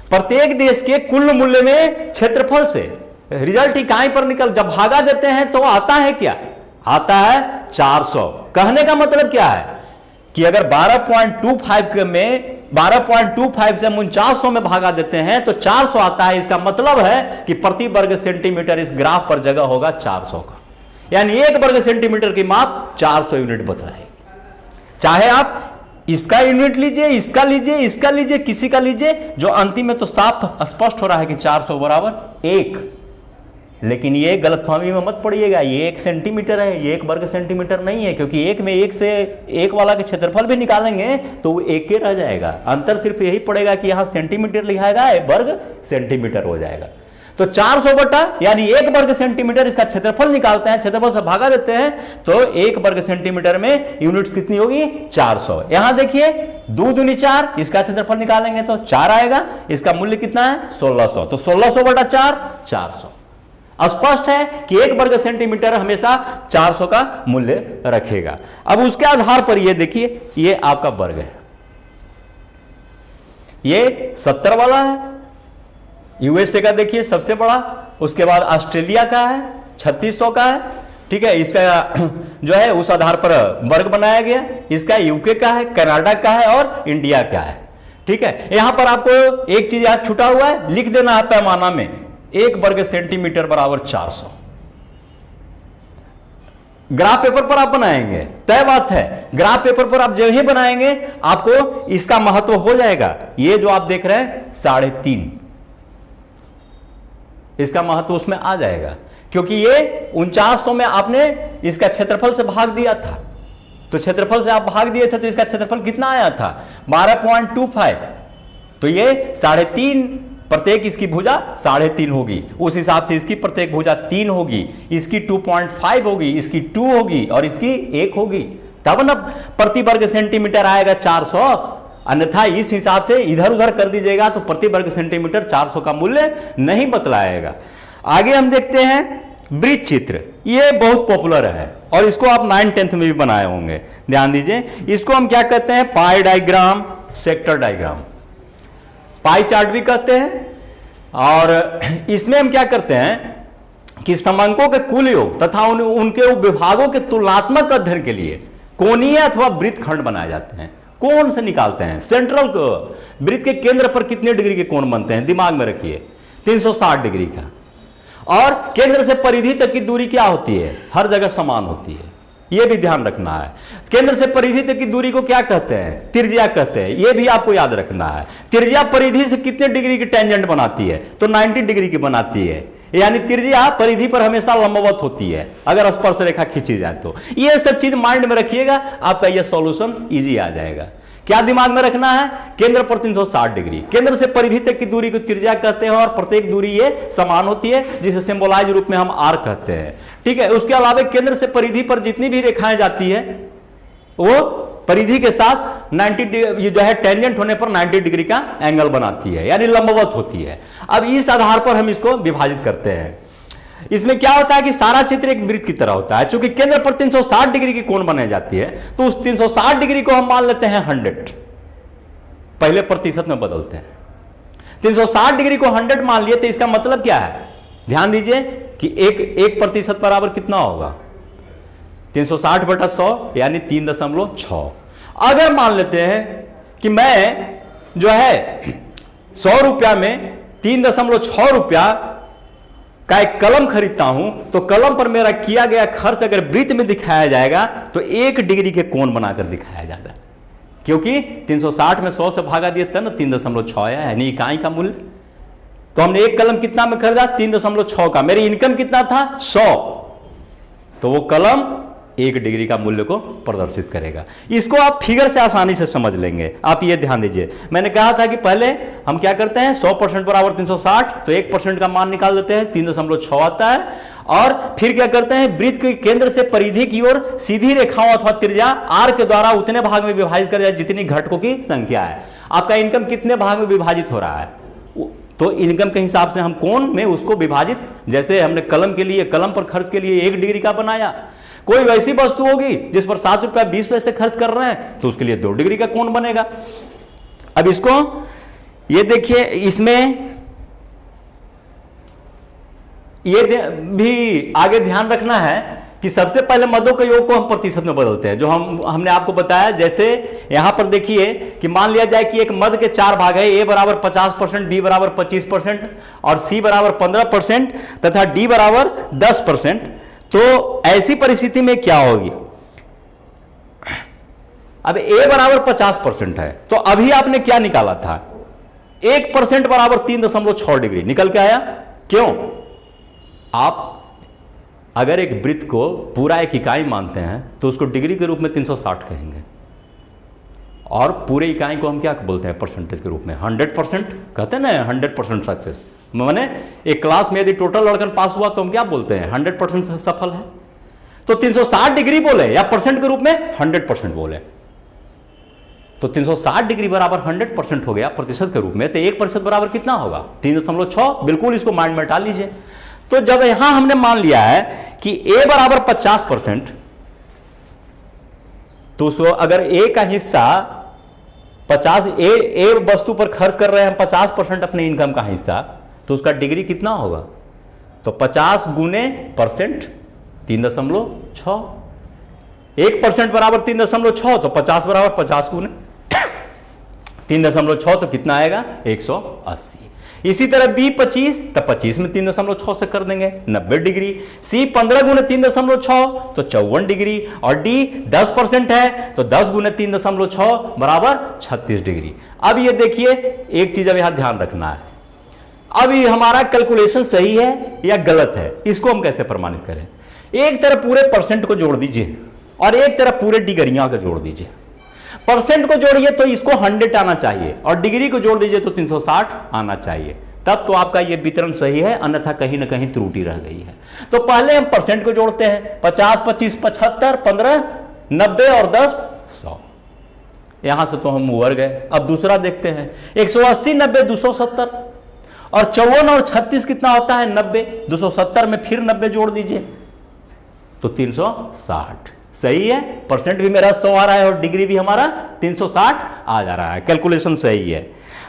प्रत्येक देश के कुल मूल्य में क्षेत्रफल से। रिजल्ट इकाई पर निकल, जब भागा देते हैं तो आता है क्या, आता है 400। कहने का मतलब क्या है कि अगर 12.25 में 12.25 से हम 4900 में भागा देते हैं तो 400 आता है। इसका मतलब है कि प्रति वर्ग सेंटीमीटर इस ग्राफ पर जगह होगा 400 का, यानी 1 वर्ग सेंटीमीटर की माप 400 यूनिट बतलाएगी। चाहे आप इसका यूनिट लीजिए, इसका लीजिए, इसका लीजिए, किसी का लीजिए, जो अंतिम में तो साफ स्पष्ट हो रहा है कि 400 बराबर 1। लेकिन ये गलतफहमी में मत पड़िएगा, ये 1 सेंटीमीटर है, ये 1 वर्ग सेंटीमीटर नहीं है, क्योंकि 1 में 1 से 1 वाला के क्षेत्रफल भी निकालेंगे तो वो 1 के रह जाएगा। अंतर सिर्फ यही पड़ेगा कि यहां सेंटीमीटर लिखाएगा, वर्ग सेंटीमीटर हो जाएगा। तो 400 बटा यानी 1 वर्ग सेंटीमीटर इसका क्षेत्रफल निकालते हैं, क्षेत्रफल से भागा देते हैं तो 1 वर्ग सेंटीमीटर में यूनिट्स कितनी होगी, 400। यहां देखिए 2 दूनी 4, इसका क्षेत्रफल निकालेंगे तो 4 आएगा, इसका मूल्य कितना है 1600। तो 1600 बटा 4 400। स्पष्ट है कि 1 वर्ग सेंटीमीटर हमेशा 400 का मूल्य रखेगा। अब उसके आधार पर ये देखिए, ये आपका वर्ग है, ये 70 वाला है, यूएसए का देखिए सबसे बड़ा, उसके बाद ऑस्ट्रेलिया का है 3600 का है, ठीक है। इसका जो है उस आधार पर वर्ग बनाया गया। इसका यूके का है, कनाडा का है और इंडिया का है, ठीक है। यहां पर आपको एक चीज याद छूटा हुआ है, लिख देना है पैमाना में, 1 वर्ग सेंटीमीटर बराबर 400। ग्राफ पेपर पर आप बनाएंगे, तय बात है, ग्राफ पेपर पर आप जो ही बनाएंगे आपको इसका महत्व हो जाएगा। ये जो आप देख रहे हैं 3.5, इसका महत्व उसमें आ जाएगा, क्योंकि ये 4900 में आपने इसका क्षेत्रफल से भाग दिया था। तो क्षेत्रफल से आप भाग दिए थे तो इसका क्षेत्रफल कितना आया था 12.25। तो ये 3.5, प्रत्येक इसकी भुजा 3.5 होगी, उस हिसाब से इसकी प्रत्येक भुजा 3 होगी, इसकी 2.5 होगी, इसकी 2 होगी और इसकी 1 होगी, तब ना प्रति वर्ग सेंटीमीटर आएगा 400। अन्यथा इस हिसाब से इधर उधर कर दीजिएगा तो प्रति वर्ग सेंटीमीटर 400 का मूल्य नहीं बतलाएगा। आगे हम देखते हैं वृत्त चित्र। ये बहुत पॉपुलर है और इसको आप 9th-10th में भी बनाए होंगे, ध्यान दीजिए। इसको हम क्या कहते हैं, पाई diagram, sector diagram, pie chart भी कहते हैं। और इसमें हम क्या करते हैं कि समांकों के कुल योग तथा उनके विभागों के तुलनात्मक अध्ययन के लिए कोणीय अथवा वृत्त खंड बनाए जाते हैं। कोण से निकालते हैं, सेंट्रल वृत्त के केंद्र पर कितने डिग्री के कोण बनते हैं, दिमाग में रखिए 360 डिग्री का। और केंद्र से परिधि तक की दूरी क्या होती है, हर जगह समान होती है, यह भी ध्यान रखना है। केंद्र से परिधि तक की दूरी को क्या कहते हैं, त्रिज्या कहते हैं, यह भी आपको याद रखना है। त्रिज्या परिधि से कितने डिग्री की टेंजेंट बनाती है, तो 90 डिग्री की बनाती है, यानी त्रिज्या परिधि पर हमेशा लंबवत होती है अगर स्पर्श रेखा खींची जाए तो। ये सब चीज माइंड में रखिएगा, आपका ये सॉल्यूशन इजी आ जाएगा। क्या दिमाग में रखना है, केंद्र पर 360 डिग्री, केंद्र से परिधि तक की दूरी को त्रिज्या कहते हैं और प्रत्येक दूरी ये समान होती है, जिसे सिंबलाइज रूप में हम आर कहते हैं, ठीक है। उसके अलावा केंद्र से परिधि पर जितनी भी रेखाएं जाती है वो परिधि के साथ 90 जो है टेंजेंट होने पर 90 डिग्री का एंगल बनाती है, यानी लंबवत होती है। अब इस आधार पर हम इसको विभाजित करते हैं। इसमें क्या होता है कि सारा चित्र एक वृत्त की तरह होता है। चूंकि केंद्र पर 360 डिग्री की कोण बनाई जाती है तो उस 360 डिग्री को हम मान लेते हैं 100, पहले प्रतिशत में बदलते हैं। 360 डिग्री को 100 मान लिए तो इसका मतलब क्या है, ध्यान दीजिए कि एक प्रतिशत बराबर कितना होगा, 360 बटा 100 यानी 3.6। अगर मान लेते हैं कि मैं जो है 100 रुपया में 3.6 रुपया का एक कलम खरीदता हूं तो कलम पर मेरा किया गया खर्च अगर वृत्त में दिखाया जाएगा तो 1 डिग्री के कोण बनाकर दिखाया जाता है, क्योंकि 360 में 100 से भागा दिया था ना 3.6 आया, यानी इकाई का मूल्य। तो हमने एक कलम कितना में खरीदा, 3.6 का। मेरी इनकम कितना था 100, तो वो कलम 1 डिग्री का मूल्य को प्रदर्शित करेगा। इसको आप फिगर से आसानी से समझ लेंगे। आप ये ध्यान दीजिए, मैंने कहा था कि पहले हम क्या करते हैं, 100% बराबर 360, तो 1% का मान निकाल देते हैं, 3.6 आता है। और फिर क्या करते हैं, वृत्त के केंद्र से परिधि की ओर सीधी रेखाओं अथवा त्रिज्या आर के द्वारा उतने भाग में विभाजित कर जाए जितनी घटकों की संख्या है। आपका इनकम कितने भाग में विभाजित हो रहा है, तो इनकम के हिसाब से हम कोण में उसको विभाजित, जैसे हमने कलम के लिए, कलम पर खर्च के लिए 1 डिग्री का बनाया। कोई वैसी वस्तु होगी जिस पर 7 रुपया 20 पैसे खर्च कर रहे हैं तो उसके लिए 2 डिग्री का कोण बनेगा। अब इसको ये देखिए, इसमें ये भी आगे ध्यान रखना है कि सबसे पहले मदों के योग को हम प्रतिशत में बदलते हैं, जो हमने आपको बताया। जैसे यहां पर देखिए कि मान लिया जाए कि एक मद के 4 भाग है, ए बराबर 50%, बी बराबर 25% और सी बराबर 15% तथा डी बराबर 10%। तो ऐसी परिस्थिति में क्या होगी? अब ए बराबर 50% है, तो अभी आपने क्या निकाला था? 1% बराबर 3.6 डिग्री निकल के आया। क्यों? आप अगर एक वृत्त को पूरा एक इकाई मानते हैं तो उसको डिग्री के रूप में 360 कहेंगे, और पूरे इकाई को हम क्या बोलते हैं परसेंटेज के रूप में? 100% कहते हैं ना, 100% सक्सेस। माने एक क्लास में यदि टोटल लड़कन पास हुआ तो हम क्या बोलते हैं? 100% सफल है। तो 360 डिग्री बोले या परसेंट के रूप में 100% बोले, तो 360 डिग्री बराबर 100% हो गया प्रतिशत के रूप में। तो 1% बराबर कितना होगा? 3.6। बिल्कुल इसको माइंड में डाल लीजिए। तो जब यहां हमने मान लिया है कि a बराबर 50%, तो उसको अगर a का हिस्सा 50 ए वस्तु पर खर्च कर रहे हैं हम 50% अपने इनकम का हिस्सा, तो उसका डिग्री कितना होगा? तो 50 गुने परसेंट 3.6। 1% बराबर 3.6, तो 50 बराबर 50 गुने 3.6, तो कितना आएगा? 180। इसी तरह B 25, तो 25 में 3.6 से कर देंगे 90 डिग्री। C 15 गुने 3.6 तो 54 डिग्री, और D 10% है तो 10 गुने 3.6 बराबर 36 डिग्री। अब ये देखिए एक चीज अब यहां ध्यान रखना है, अब ये हमारा कैलकुलेशन सही है या गलत है, इसको हम कैसे प्रमाणित करें? एक तरफ पूरे परसेंट को जोड़ दीजिए और एक तरफ पूरे डिग्रियां को जोड़ दीजिए। परसेंट को जोड़िए तो इसको 100 आना चाहिए, और डिग्री को जोड़ दीजिए तो 360 आना चाहिए, तब तो आपका ये वितरण सही है, अन्यथा कहीं ना कहीं त्रुटि रह गई है। तो पहले हम परसेंट को जोड़ते हैं, 50, 25, 75, 15, 90 और 10, 100। यहां से तो हम उबर गए। अब दूसरा देखते हैं, 180, 90, 270, और 54 और 36 कितना होता है? 90। 270 में फिर 90 जोड़ दीजिए तो 360। सही है, परसेंट भी मेरा 100 आ रहा है और डिग्री भी हमारा 360 आ जा रहा है, कैलकुलेशन सही है।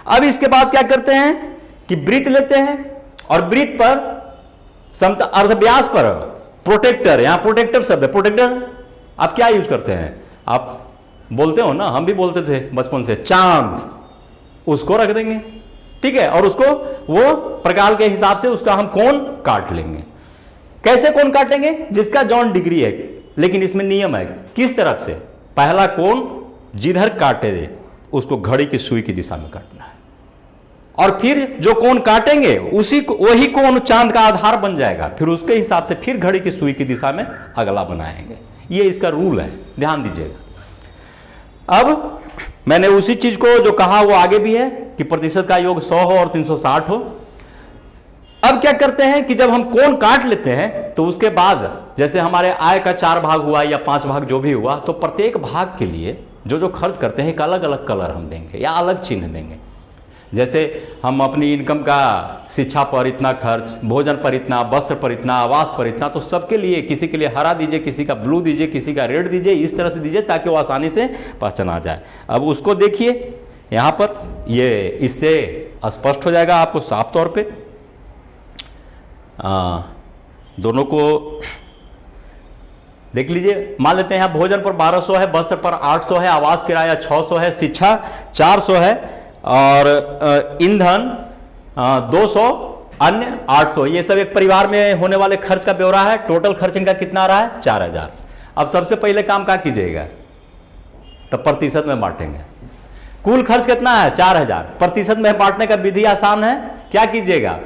अब इसके बाद क्या करते हैं कि वृत्त लेते हैं, और वृत्त पर अर्धव्यास पर प्रोटेक्टर, यहां प्रोटेक्टर शब्द है, प्रोटेक्टर आप क्या यूज करते हैं? आप बोलते हो ना, हम भी बोलते थे बचपन से, चांद, उसको रख देंगे, ठीक है, और उसको वो प्रकार के हिसाब से उसका हम कोण काट लेंगे। कैसे कोण काटेंगे? जिसका जॉन डिग्री है, लेकिन इसमें नियम है, किस तरफ से? पहला कोण जिधर काटे दे उसको घड़ी की सुई की दिशा में काटना है, और फिर जो कोण काटेंगे उसी को, वही कोण चांद का आधार बन जाएगा, फिर उसके हिसाब से फिर घड़ी की सुई की दिशा में अगला बनाएंगे। ये इसका रूल है, ध्यान दीजिएगा। अब मैंने उसी चीज को जो कहा वो आगे भी है कि प्रतिशत का योग 100 हो और 360 हो। अब क्या करते हैं कि जब हम कोण काट लेते हैं तो उसके बाद जैसे हमारे आय का 4 भाग हुआ या 5 भाग जो भी हुआ, तो प्रत्येक भाग के लिए जो जो खर्च करते हैं एक अलग अलग कलर हम देंगे या अलग चिन्ह देंगे। जैसे हम अपनी इनकम का शिक्षा पर इतना खर्च, भोजन पर इतना, वस्त्र पर इतना, आवास पर इतना, तो सबके लिए, किसी के लिए हरा दीजिए, किसी का ब्लू दीजिए, किसी का रेड दीजिए, इस तरह से दीजिए ताकि वो आसानी से पहचाना जाए। अब उसको देखिए यहाँ पर, ये इससे स्पष्ट हो जाएगा आपको साफ तौर पे। दोनों को देख लीजिए। मान लेते हैं यहाँ भोजन पर 1200 है, वस्त्र पर 800 है, आवास किराया 600 है, शिक्षा 400 है, और ईंधन 200, अन्य 800। ये सब एक परिवार में होने वाले खर्च का ब्यौरा है। टोटल खर्च इनका कितना आ रहा है? 4000। अब सबसे पहले काम क्या कीजिएगा? तब प्रतिशत में बांटेंगे। कुल खर्च कितना है? 4000। प्रतिशत में बांटने का विधि आसान है। क्या कीजिएगा?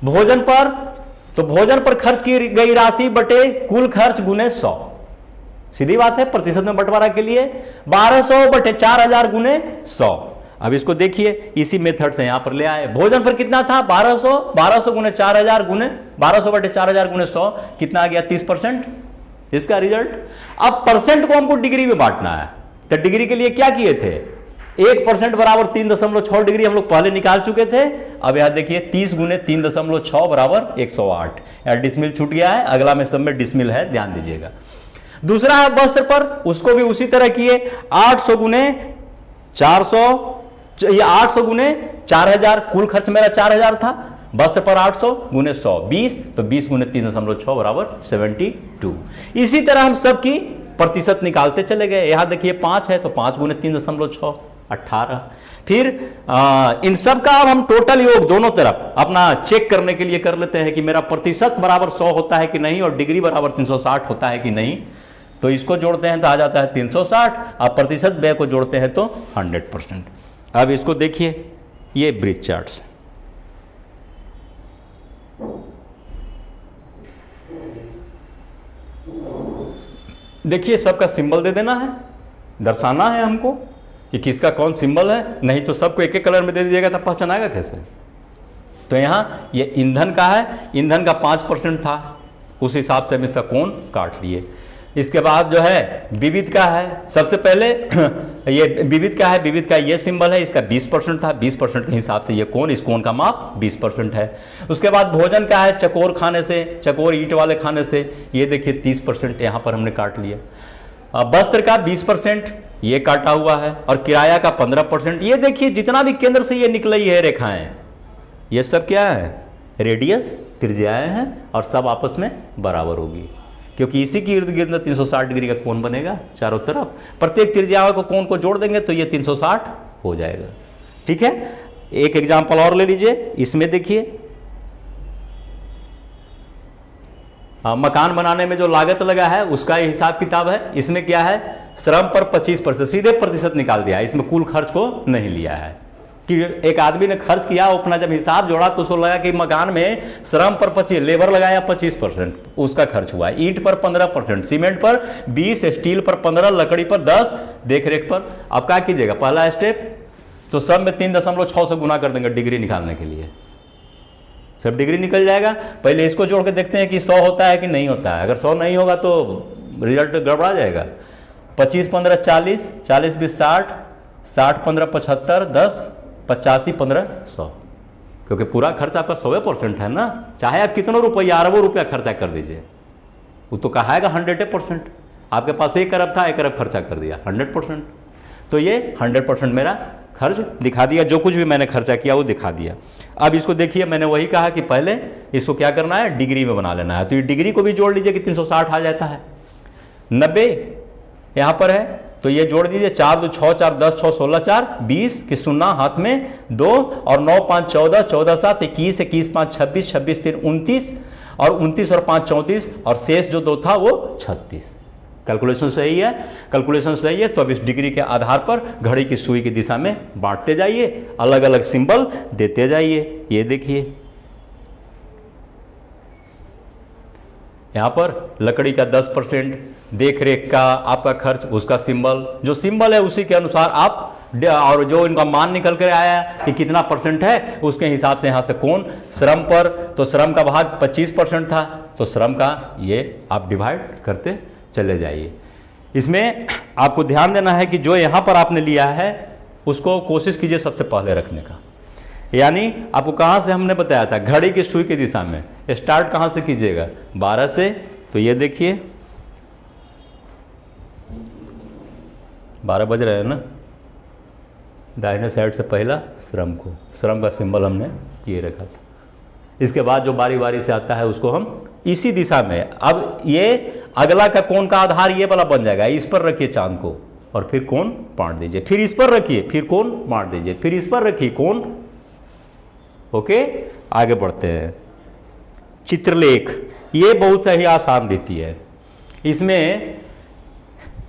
भोजन पर, तो भोजन पर खर्च की गई राशि बटे कुल खर्च गुने 100। सीधी बात है, प्रतिशत में बंटवारा के लिए 1200 बटे 4000 गुने 100। अब इसको देखिए, इसी मेथड से यहां पर ले आए। भोजन पर कितना था? 1200, 1200 गुने 4000 गुने 1200 बटे 4000 गुने 100, कितना आ गया? 30% इसका रिजल्ट। अब परसेंट को हमको डिग्री में बांटना है, तो डिग्री के लिए क्या किए थे? 1% बराबर 3.6 डिग्री हम लोग पहले निकाल चुके थे। अब यहां देखिए 30 गुने 3.6 बराबर 108। यार डिसमिल छूट गया है, अगला में सब में डिसमिल है, ध्यान दीजिएगा। दूसरा है वस्त्र पर, उसको भी उसी तरह किए। 800 गुने 400, ये 800 गुने 4000, कुल खर्च मेरा 4000 था, वस्त्र पर 800 गुने 100 20, तो 20 गुने 3.6 बराबर 72। इसी तरह हम सबकी प्रतिशत निकालते चले गए। यहां देखिए 5 है तो 5 गुने 3.6 18। फिर इन सब का अब हम टोटल योग दोनों तरफ अपना चेक करने के लिए कर लेते हैं कि मेरा प्रतिशत बराबर 100 होता है कि नहीं और डिग्री बराबर 360 होता है कि नहीं। तो इसको जोड़ते हैं तो आ जाता है 360, अब प्रतिशत व्यय को जोड़ते हैं तो 100%। अब इसको देखिए, ये ब्रिज चार्ट्स, देखिए सबका सिंबल दे देना है, दर्शाना है हमको कि किसका कौन सिंबल है, नहीं तो सबको एक एक कलर में दे दीजिएगा तब पहचान आएगा कैसे। तो यहाँ ये ईंधन का है, ईंधन का 5% था, उस हिसाब से हम इसका कोण काट लिए। इसके बाद जो है विविध का है, सबसे पहले ये विविध का है, विविध का ये सिंबल है, इसका 20% था, 20% के हिसाब से ये कोण, इस कोण का माप 20% है। उसके बाद भोजन का है, चकोर खाने से, चकोर ईंट वाले खाने से, ये देखिए 30% यहाँ पर हमने काट लिया। वस्त्र का 20% ये काटा हुआ है और किराया का 15%। ये देखिए जितना भी केंद्र से ये निकली है रेखाएं, ये सब क्या है, रेडियस, त्रिज्याएं हैं और सब आपस में बराबर होगी, क्योंकि इसी के इर्द गिर्द 360 डिग्री का कोण बनेगा चारों तरफ। प्रत्येक त्रिज्या को कोण को जोड़ देंगे तो ये 360 हो जाएगा। ठीक है, एक एग्जांपल और ले लीजिए, इसमें देखिए मकान बनाने में जो लागत लगा है उसका ये हिसाब किताब है। इसमें क्या है, श्रम पर 25%, सीधे प्रतिशत निकाल दिया है, इसमें कुल खर्च को नहीं लिया है कि एक आदमी ने खर्च किया, अपना जब हिसाब जोड़ा तो उसको लगा कि मकान में श्रम पर 25, लेबर लगाया 25%, उसका खर्च हुआ है। ईंट पर 15%, सीमेंट पर 20, स्टील पर 15, लकड़ी पर 10, देखरेख पर। अब क्या कीजिएगा, पहला स्टेप तो सब में 3.6 से गुना कर देंगे डिग्री निकालने के लिए, सब डिग्री निकल जाएगा। पहले इसको जोड़ के देखते हैं कि 100 होता है कि नहीं होता है। अगर 100 नहीं होगा तो रिजल्ट गड़बड़ा जाएगा। 25 15 40, 40 20 60, 60 15 75, 10 85 15 100, क्योंकि पूरा खर्चा आपका 100% है ना। चाहे आप कितनों रुपया, अरबों रुपया खर्चा कर दीजिए, वो तो कहाएगा 100%। आपके पास 1 अरब था, 1 अरब खर्चा कर दिया, 100%। तो ये 100% मेरा खर्च दिखा दिया, जो कुछ भी मैंने खर्चा किया वो दिखा दिया। अब इसको देखिए, मैंने वही कहा कि पहले इसको क्या करना है, डिग्री में बना लेना है। तो ये डिग्री को भी जोड़ लीजिए कि 360 आ जाता है। 90 यहाँ पर है तो ये जोड़ दीजिए, 4 2 6 4 10 6 16 4 20 की सुन्ना हाथ में 2 और 9 5 14 14 7 21 21 5 26 26 3 29 और 29 और 5 34 और शेष जो 2 था वो 36। कैलकुलेशन सही है, कैलकुलेशन सही है। तो अब इस डिग्री के आधार पर घड़ी की सुई की दिशा में बांटते जाइए, अलग अलग सिंबल देते जाइए। ये देखिए यहां पर लकड़ी का 10%, देखरेख का आपका खर्च, उसका सिंबल, जो सिंबल है उसी के अनुसार आप, और जो इनका मान निकल कर आया कि कितना % है उसके हिसाब से यहां से कोण। श्रम पर तो श्रम का भाग 25% था, तो श्रम का ये आप डिवाइड करते चले जाइए। इसमें आपको ध्यान देना है कि जो यहां पर आपने लिया है उसको कोशिश कीजिए सबसे पहले रखने का। यानी आपको कहां से हमने बताया था, घड़ी की सुई की दिशा में स्टार्ट कहां से कीजिएगा, 12 से। तो ये देखिए 12 बज रहे हैं ना, दाहिने साइड से पहला श्रम को, श्रम का सिंबल हमने ये रखा था। इसके बाद जो बारी बारी से आता है उसको हम इसी दिशा में, अब ये अगला का कोण का आधार ये वाला बन जाएगा। इस पर रखिए चांद को और फिर कोण बांट दीजिए, फिर इस पर रखिए, फिर कोण बांट दीजिए, फिर इस पर रखिए कोण। ओके, आगे बढ़ते हैं। चित्रलेख, ये बहुत ही आसान रीति है। इसमें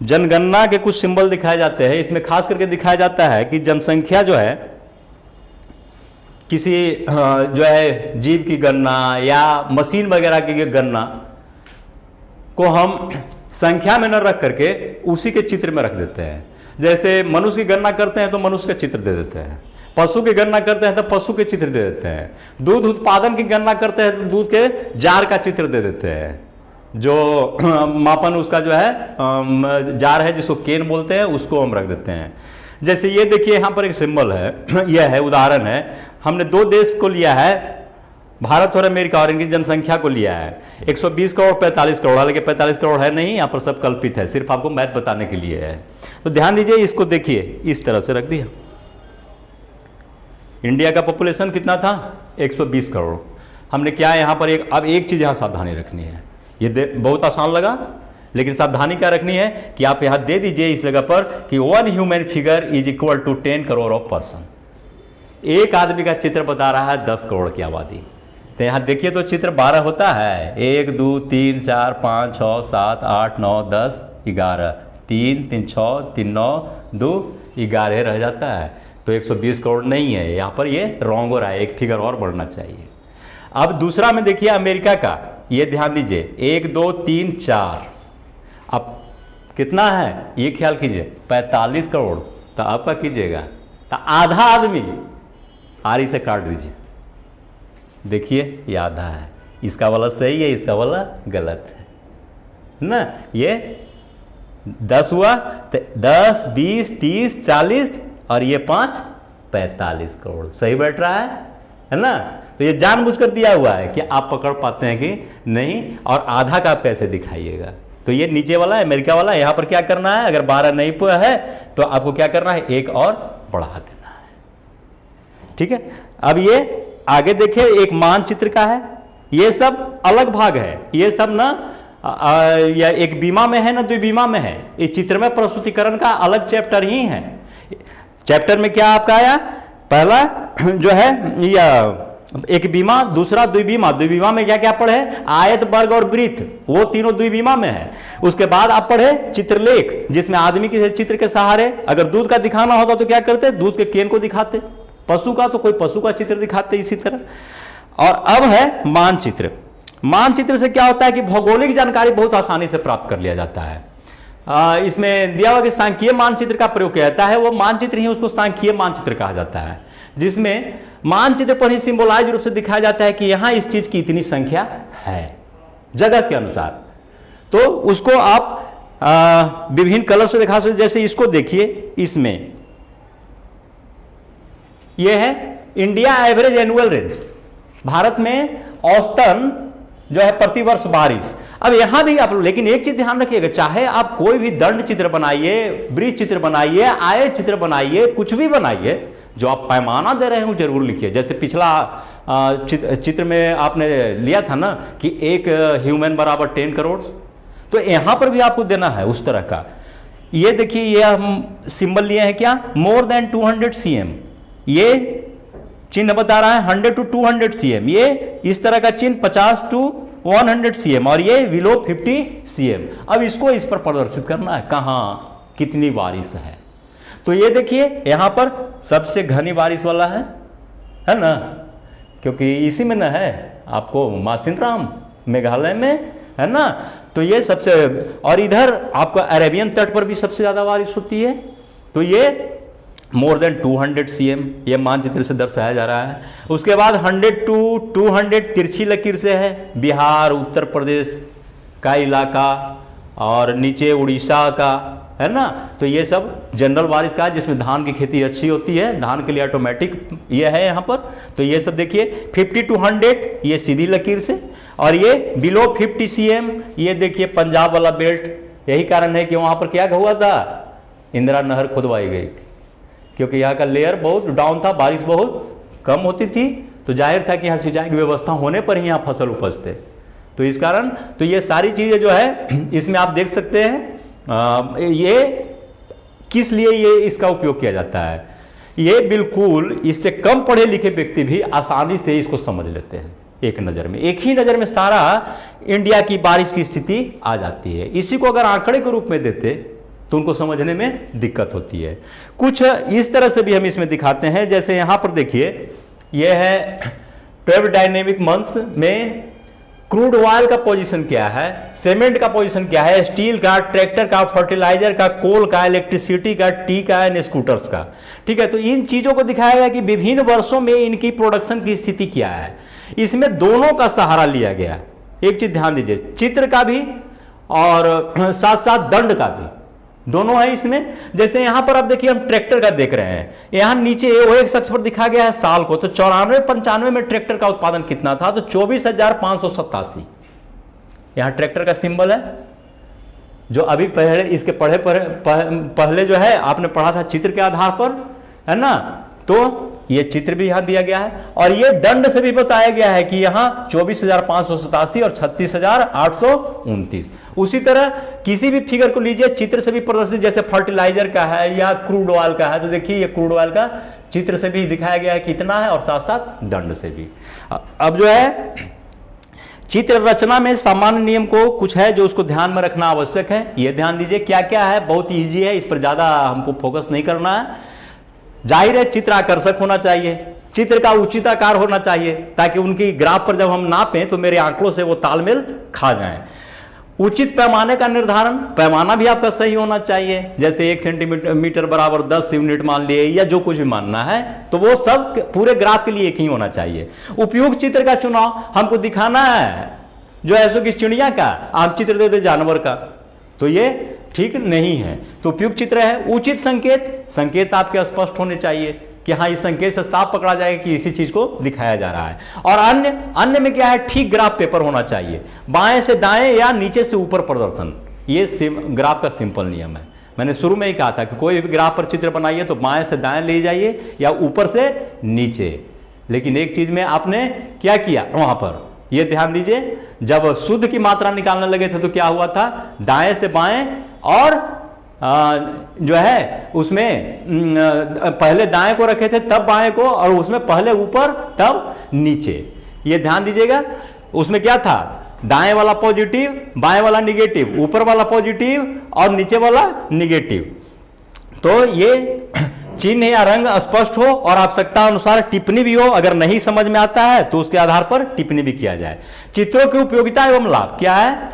जनगणना के कुछ सिंबल दिखाए जाते हैं। इसमें खास करके दिखाया जाता है कि जनसंख्या जो है, किसी जो है जीव की गणना या मशीन वगैरह की गणना को हम संख्या में न रख करके उसी के चित्र में रख देते हैं। जैसे मनुष्य की गणना करते हैं तो मनुष्य का चित्र दे देते हैं, पशु की गणना करते हैं तो पशु के चित्र दे देते हैं, दूध उत्पादन की गणना करते हैं तो दूध के जार का चित्र दे देते हैं। जो मापन उसका जो है जार है जिसको केन बोलते हैं, उसको हम रख देते हैं। जैसे ये देखिए यहाँ पर एक सिंबल है, यह है उदाहरण है। हमने 2 देश को लिया है, भारत और अमेरिका, और इनकी जनसंख्या को लिया है 120 करोड़ 45 करोड़। हालांकि 45 करोड़ है नहीं, यहाँ पर सब कल्पित है, सिर्फ आपको मैथ बताने के लिए है। तो ध्यान दीजिए, इसको देखिए, इस तरह से रख दिया। इंडिया का पॉपुलेशन कितना था? 120 करोड़। हमने क्या यहाँ पर अब एक चीज़ यहाँ सावधानी रखनी है, ये बहुत आसान लगा, लेकिन सावधानी क्या रखनी है कि आप यहाँ दे दीजिए इस जगह पर कि 1 human figure is equal to 10 crore of person. एक आदमी का चित्र बता रहा है 10 करोड़ की आबादी। तो यहाँ देखिए तो चित्र 12 होता है, 1 2 3 4 5 6 7 8 9 10 11, 3 3 6 3 9 2 11 रह जाता है। तो 120 करोड़ नहीं है, यहाँ पर ये रॉन्ग हो रहा है, एक फिगर और बढ़ना चाहिए। अब दूसरा में देखिए अमेरिका का, ये ध्यान दीजिए 1 2 3 4, अब कितना है ये ख्याल कीजिए 45 करोड़। तो आपका कीजिएगा तो आधा आदमी आरी से काट दीजिए, देखिए ये आधा है, इसका वाला सही है, इसका वाला गलत है ना। ये 10 हुआ तो 10 20 30 40 और ये 5 45 करोड़ सही बैठ रहा है ना। तो ये जानबूझकर दिया हुआ है कि आप पकड़ पाते हैं कि नहीं, और आधा का आप कैसे दिखाइएगा। तो ये नीचे वाला अमेरिका वाला, यहाँ पर क्या करना है, अगर 12 नहीं हुआ है तो आपको क्या करना है, एक और बढ़ा देना है। ठीक है, अब ये आगे देखिए एक मानचित्र का है, ये सब अलग भाग है, ये सब ना या एक बीमा में है ना द्विबीमा में है। इस चित्र में प्रस्तुतिकरण का अलग चैप्टर ही है। चैप्टर में क्या आपका आया, पहला जो है या एक बीमा, दूसरा द्विबीमा। द्विबीमा में क्या क्या पढ़े, आयत वर्ग और वृत्त, वो तीनों द्विबीमा में है। उसके बाद आप पढ़े चित्रलेख, जिसमें आदमी के चित्र के सहारे अगर दूध का दिखाना होता तो क्या करते, दूध के केन को दिखाते, पशु का तो कोई पशु का चित्र दिखाते इसी तरह। और अब है मानचित्र। मानचित्र से क्या होता है कि भौगोलिक जानकारी बहुत आसानी से प्राप्त कर लिया जाता है। इसमें दिया हुआ कि सांख्यिकीय मानचित्र का प्रयोग किया जाता है, वो मानचित्र ही उसको सांख्यिकीय मानचित्र कहा जाता है, जिसमें मानचित्र पर ही सिंबलाइज रूप से दिखाया जाता है कि यहां इस चीज की इतनी संख्या है जगह के अनुसार। तो उसको आप विभिन्न कलर से दिखा सकते। जैसे इसको देखिए, इसमें यह है India average annual rains, Bharat में औसतन जो है प्रतिवर्ष बारिश। अब यहां भी आप, लेकिन एक चीज ध्यान रखिएगा, चाहे आप कोई भी दंड चित्र बनाइए, वृत्त चित्र बनाइए, आयत चित्र बनाइए, कुछ भी बनाइए, जो आप पैमाना दे रहे हैं वो जरूर लिखिए। जैसे पिछला चित्र में आपने लिया था ना कि एक ह्यूमन बराबर 10 करोड़, तो यहां पर भी आपको देना है उस तरह का। ये देखिए, ये हम सिंबल लिए हैं क्या, मोर देन 200 cm, ये चिन्ह बता रहा है 100 to 200 cm, ये इस तरह का चिन्ह 50 to 100 cm, और ये बिलो 50 cm। अब इसको इस पर प्रदर्शित करना है, कहाँ कितनी बारिश है। तो ये देखिए यहां पर सबसे घनी बारिश वाला है ना, क्योंकि इसी में ना है आपको मासिनराम मेघालय में, है ना। तो ये सबसे, और इधर आपका अरेबियन तट पर भी सबसे ज्यादा बारिश होती है। तो ये मोर देन 200 cm ये मानचित्र से दर्शाया जा रहा है। उसके बाद 100 to 200 तिरछी लकीर से है बिहार, उत्तर प्रदेश का इलाका, और नीचे उड़ीसा का, है ना। तो ये सब जनरल बारिश का है, जिसमें धान की खेती अच्छी होती है, धान के लिए ऑटोमेटिक ये है यहाँ पर। तो ये सब देखिए 50 to 100 ये सीधी लकीर से, और ये बिलो 50 cm ये देखिए पंजाब वाला बेल्ट। यही कारण है कि वहाँ पर क्या हुआ था, इंदिरा नहर खुदवाई गई थी, क्योंकि यहाँ का लेयर बहुत डाउन था, बारिश बहुत कम होती थी, तो जाहिर था कि यहाँ सिंचाई की व्यवस्था होने पर ही यहाँ फसल उपजते। तो इस कारण तो ये सारी चीज़ें जो है इसमें आप देख सकते हैं। ये किस लिए ये इसका उपयोग किया जाता है, ये बिल्कुल इससे कम पढ़े लिखे व्यक्ति भी आसानी से इसको समझ लेते हैं। एक नज़र में, एक ही नज़र में सारा इंडिया की बारिश की स्थिति आ जाती है। इसी को अगर आंकड़े के रूप में देते तो उनको समझने में दिक्कत होती है। कुछ इस तरह से भी हम इसमें दिखाते हैं, जैसे यहां पर देखिए, यह है 12 डायनेमिक मंथ्स में क्रूड ऑयल का पोजीशन क्या है, सीमेंट का पोजीशन क्या है, स्टील का, ट्रैक्टर का, फर्टिलाइजर का, कोल का, इलेक्ट्रिसिटी का, टी का एंड स्कूटर्स का। ठीक है, तो इन चीजों को दिखाया गया कि विभिन्न वर्षों में इनकी प्रोडक्शन की स्थिति क्या है। इसमें दोनों का सहारा लिया गया। एक चीज ध्यान दीजिए, चित्र का भी और साथ साथ दंड का भी, दोनों है इसमें। जैसे यहां पर आप देखिए, हम ट्रैक्टर का देख रहे हैं, यहां नीचे एक अक्ष पर दिखा गया है साल को, तो 94-95 में ट्रैक्टर का उत्पादन कितना था, तो 24,587। यहां ट्रैक्टर का सिंबल है, जो अभी पहले इसके पहले जो है आपने पढ़ा था चित्र के आधार पर, है ना। तो ये चित्र भी यहां दिया गया है और ये दंड से भी बताया गया है कि यहां 24,587 और 36,829। उसी तरह किसी भी फिगर को लीजिए, चित्र से भी प्रदर्शित, जैसे फर्टिलाइजर का है या क्रूड ऑयल का है, तो देखिए ये क्रूड ऑयल का चित्र से भी दिखाया गया है कितना है और साथ साथ दंड से भी। अब जो है चित्र रचना में सामान्य नियम को कुछ है जो उसको ध्यान में रखना आवश्यक है। ये ध्यान दीजिए क्या क्या है, बहुत इजी है, इस पर ज्यादा हमको फोकस नहीं करना है। जाहिर है चित्र आकर्षक होना चाहिए, चित्र का उचित आकार होना चाहिए ताकि उनकी ग्राफ पर जब हम नापें तो मेरे आंकड़ों से वो तालमेल खा जाएं। उचित पैमाने का निर्धारण, पैमाना भी आपका सही होना चाहिए, जैसे 1 सेंटीमीटर बराबर 10 यूनिट मान लिए या जो कुछ भी मानना है, तो वो सब पूरे ग्राफ के लिए एक ही होना चाहिए। उपयुक्त चित्र का चुनाव, हमको दिखाना है जो ऐसो की चिड़िया का आप चित्र दे दे जानवर का, तो ये ठीक नहीं है। तो उपयुक्त चित्र है। उचित संकेत, संकेत आपके स्पष्ट होने चाहिए कि हाँ इस संकेत से साफ पकड़ा जाएगा कि इसी चीज को दिखाया जा रहा है। और अन्य में क्या है, ठीक ग्राफ पेपर होना चाहिए, बाएं से दाएं या नीचे से ऊपर प्रदर्शन, ये ग्राफ का सिंपल नियम है। मैंने शुरू में ही कहा था कि कोई भी ग्राफ पर चित्र बनाइए तो बाएं से दाएं ले जाइए या ऊपर से नीचे। लेकिन एक चीज में आपने क्या किया वहां पर, ये ध्यान दीजिए, जब शुद्ध की मात्रा निकालने लगे थे तो क्या हुआ था, दाएं से बाएं और जो है उसमें पहले दाएं को रखे थे तब बाएं को, और उसमें पहले ऊपर तब नीचे। ये ध्यान दीजिएगा, उसमें क्या था, दाएं वाला पॉजिटिव, बाएं वाला निगेटिव, ऊपर वाला पॉजिटिव और नीचे वाला निगेटिव। तो ये चिन्ह या रंग स्पष्ट हो और आवश्यकता अनुसार टिप्पणी भी हो, अगर नहीं समझ में आता है तो उसके आधार पर टिप्पणी भी किया जाए। चित्रों की उपयोगिता एवं लाभ क्या है,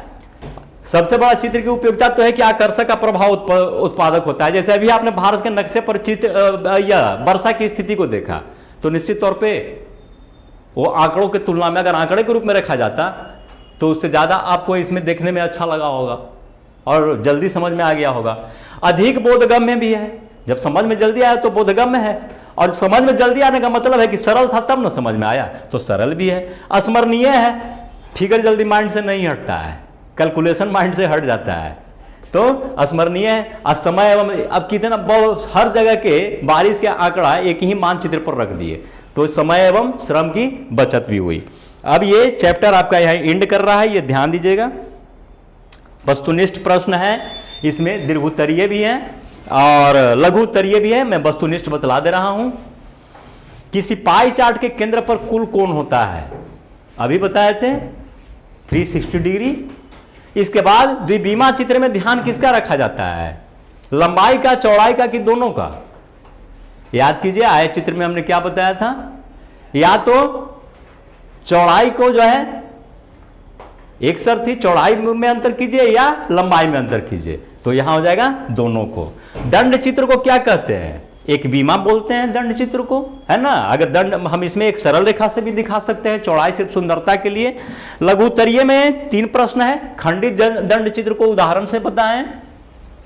सबसे बड़ा चित्र की उपयोगिता तो है कि आकर्षक का प्रभाव उत्पादक होता है। जैसे अभी आपने भारत के नक्शे पर चित्र या वर्षा की स्थिति को देखा तो निश्चित तौर पे वो आंकड़ों की तुलना में अगर आंकड़े के रूप में रखा जाता तो उससे ज्यादा आपको इसमें देखने में अच्छा लगा होगा और जल्दी समझ में आ गया होगा। अधिक बोधगम्य भी है, जब समझ में जल्दी आया तो बोधगम्य है, और समझ में जल्दी आने का मतलब है कि सरल था तब ना समझ में आया, तो सरल भी है। स्मरणीय है, फिगर जल्दी माइंड से नहीं हटता है, कैलकुलेशन माइंड से हट जाता है, तो स्मरणीय है। समय एवं अब कितना बहुत हर जगह के बारिश के आंकड़ा एक ही मानचित्र पर रख दिए, तो समय एवं श्रम की बचत भी हुई। अब ये चैप्टर आपका यहाँ एंड कर रहा है, ये ध्यान दीजिएगा। वस्तुनिष्ठ प्रश्न है, इसमें दीर्घोत्तरीय भी है और लघु उत्तरीय भी है। मैं वस्तुनिष्ठ बतला दे रहा हूं। किसी पाई चार्ट के केंद्र पर कुल कोण होता है, अभी बताए थे 360 डिग्री। इसके बाद द्विविमा चित्र में ध्यान किसका रखा जाता है, लंबाई का, चौड़ाई का कि दोनों का। याद कीजिए आय चित्र में हमने क्या बताया था, या तो चौड़ाई को जो है एक शर्त थी, चौड़ाई में अंतर कीजिए या लंबाई में अंतर कीजिए, तो यहां हो जाएगा दोनों को। दंड चित्र को क्या कहते हैं, एक बीमा बोलते हैं दंड चित्र को, है ना। अगर दंड हम इसमें एक सरल रेखा से भी दिखा सकते हैं, चौड़ाई सिर्फ सुंदरता के लिए। लघु उत्तरीय में 3 प्रश्न है, खंडित दंड चित्र को उदाहरण से बताएं,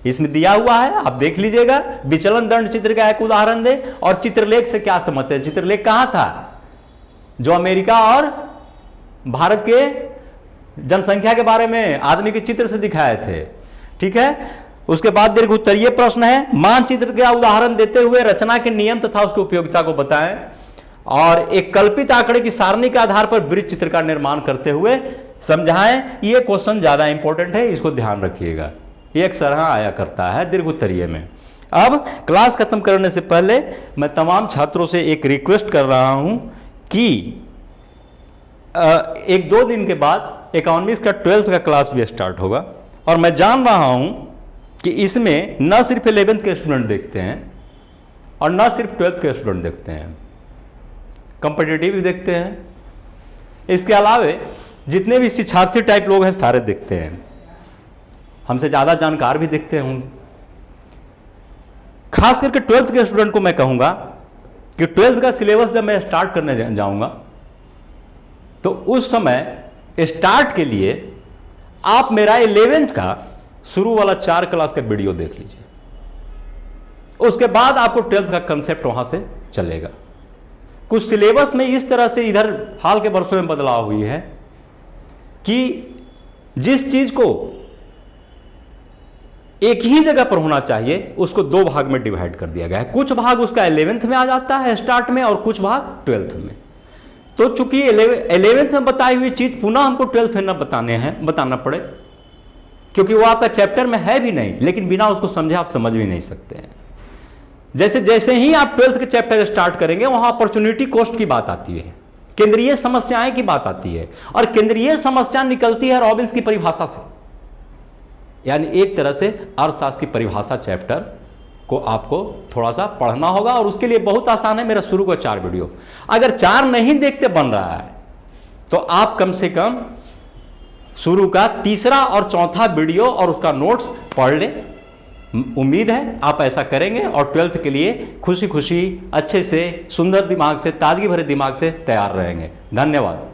इसमें दिया हुआ है, आप देख लीजिएगा। विचलन दंड चित्र का एक उदाहरण दे, और चित्रलेख से क्या समझते हैं। चित्रलेख कहां था, जो अमेरिका और भारत के जनसंख्या के बारे में आदमी के चित्र से दिखाए थे, ठीक है। उसके बाद दीर्घ उत्तरीय प्रश्न है, मानचित्र का उदाहरण देते हुए रचना के नियम तथा उसकी उपयोगिता को बताएं, और एक कल्पित आंकड़े की सारणी के आधार पर वृत्त चित्र का निर्माण करते हुए समझाएं। ये क्वेश्चन ज्यादा इंपॉर्टेंट है, इसको ध्यान रखिएगा, ये अक्सर आया करता है दीर्घ उत्तरीय में। अब क्लास खत्म करने से पहले मैं तमाम छात्रों से एक रिक्वेस्ट कर रहा हूं कि 1-2 दिन के बाद इकोनॉमिक्स का 12th का क्लास भी स्टार्ट होगा, और मैं जान रहा हूं कि इसमें न सिर्फ 11th के स्टूडेंट देखते हैं और न सिर्फ 12th के स्टूडेंट देखते हैं, कॉम्पिटिटिव भी देखते हैं। इसके अलावे जितने भी शिक्षार्थी टाइप लोग हैं सारे देखते हैं, हमसे ज़्यादा जानकार भी देखते होंगे। खास करके 12th के स्टूडेंट को मैं कहूँगा कि 12th का सिलेबस जब मैं स्टार्ट करने जाऊँगा तो उस समय स्टार्ट के लिए आप मेरा 11th का शुरू वाला 4 क्लास का वीडियो देख लीजिए, उसके बाद आपको 12th का कंसेप्ट वहां से चलेगा। कुछ सिलेबस में इस तरह से इधर हाल के वर्षों में बदलाव हुई है कि जिस चीज को एक ही जगह पर होना चाहिए, उसको दो भाग में डिवाइड कर दिया गया है। कुछ भाग उसका 11th में आ जाता है स्टार्ट में, और कुछ भाग 12th में। तो चूंकि 11th में बताई हुई चीज पुनः हमको 12th में न बताना पड़े, क्योंकि वो आपका चैप्टर में है भी नहीं, लेकिन बिना उसको समझे आप समझ भी नहीं सकते हैं। जैसे जैसे ही आप 12th के चैप्टर स्टार्ट करेंगे, वहां अपॉर्चुनिटी कॉस्ट की बात आती है, केंद्रीय समस्याएं की बात आती है, और केंद्रीय समस्या निकलती है रॉबिन्स की परिभाषा से। यानी एक तरह से अर्थशास्त्र की परिभाषा चैप्टर को आपको थोड़ा सा पढ़ना होगा, और उसके लिए बहुत आसान है, मेरा शुरू का 4 वीडियो। अगर 4 नहीं देखते बन रहा है तो आप कम से कम शुरू का 3रा और 4था वीडियो और उसका नोट्स पढ़ लें। उम्मीद है आप ऐसा करेंगे और 12th के लिए खुशी खुशी अच्छे से, सुंदर दिमाग से, ताजगी भरे दिमाग से तैयार रहेंगे। धन्यवाद।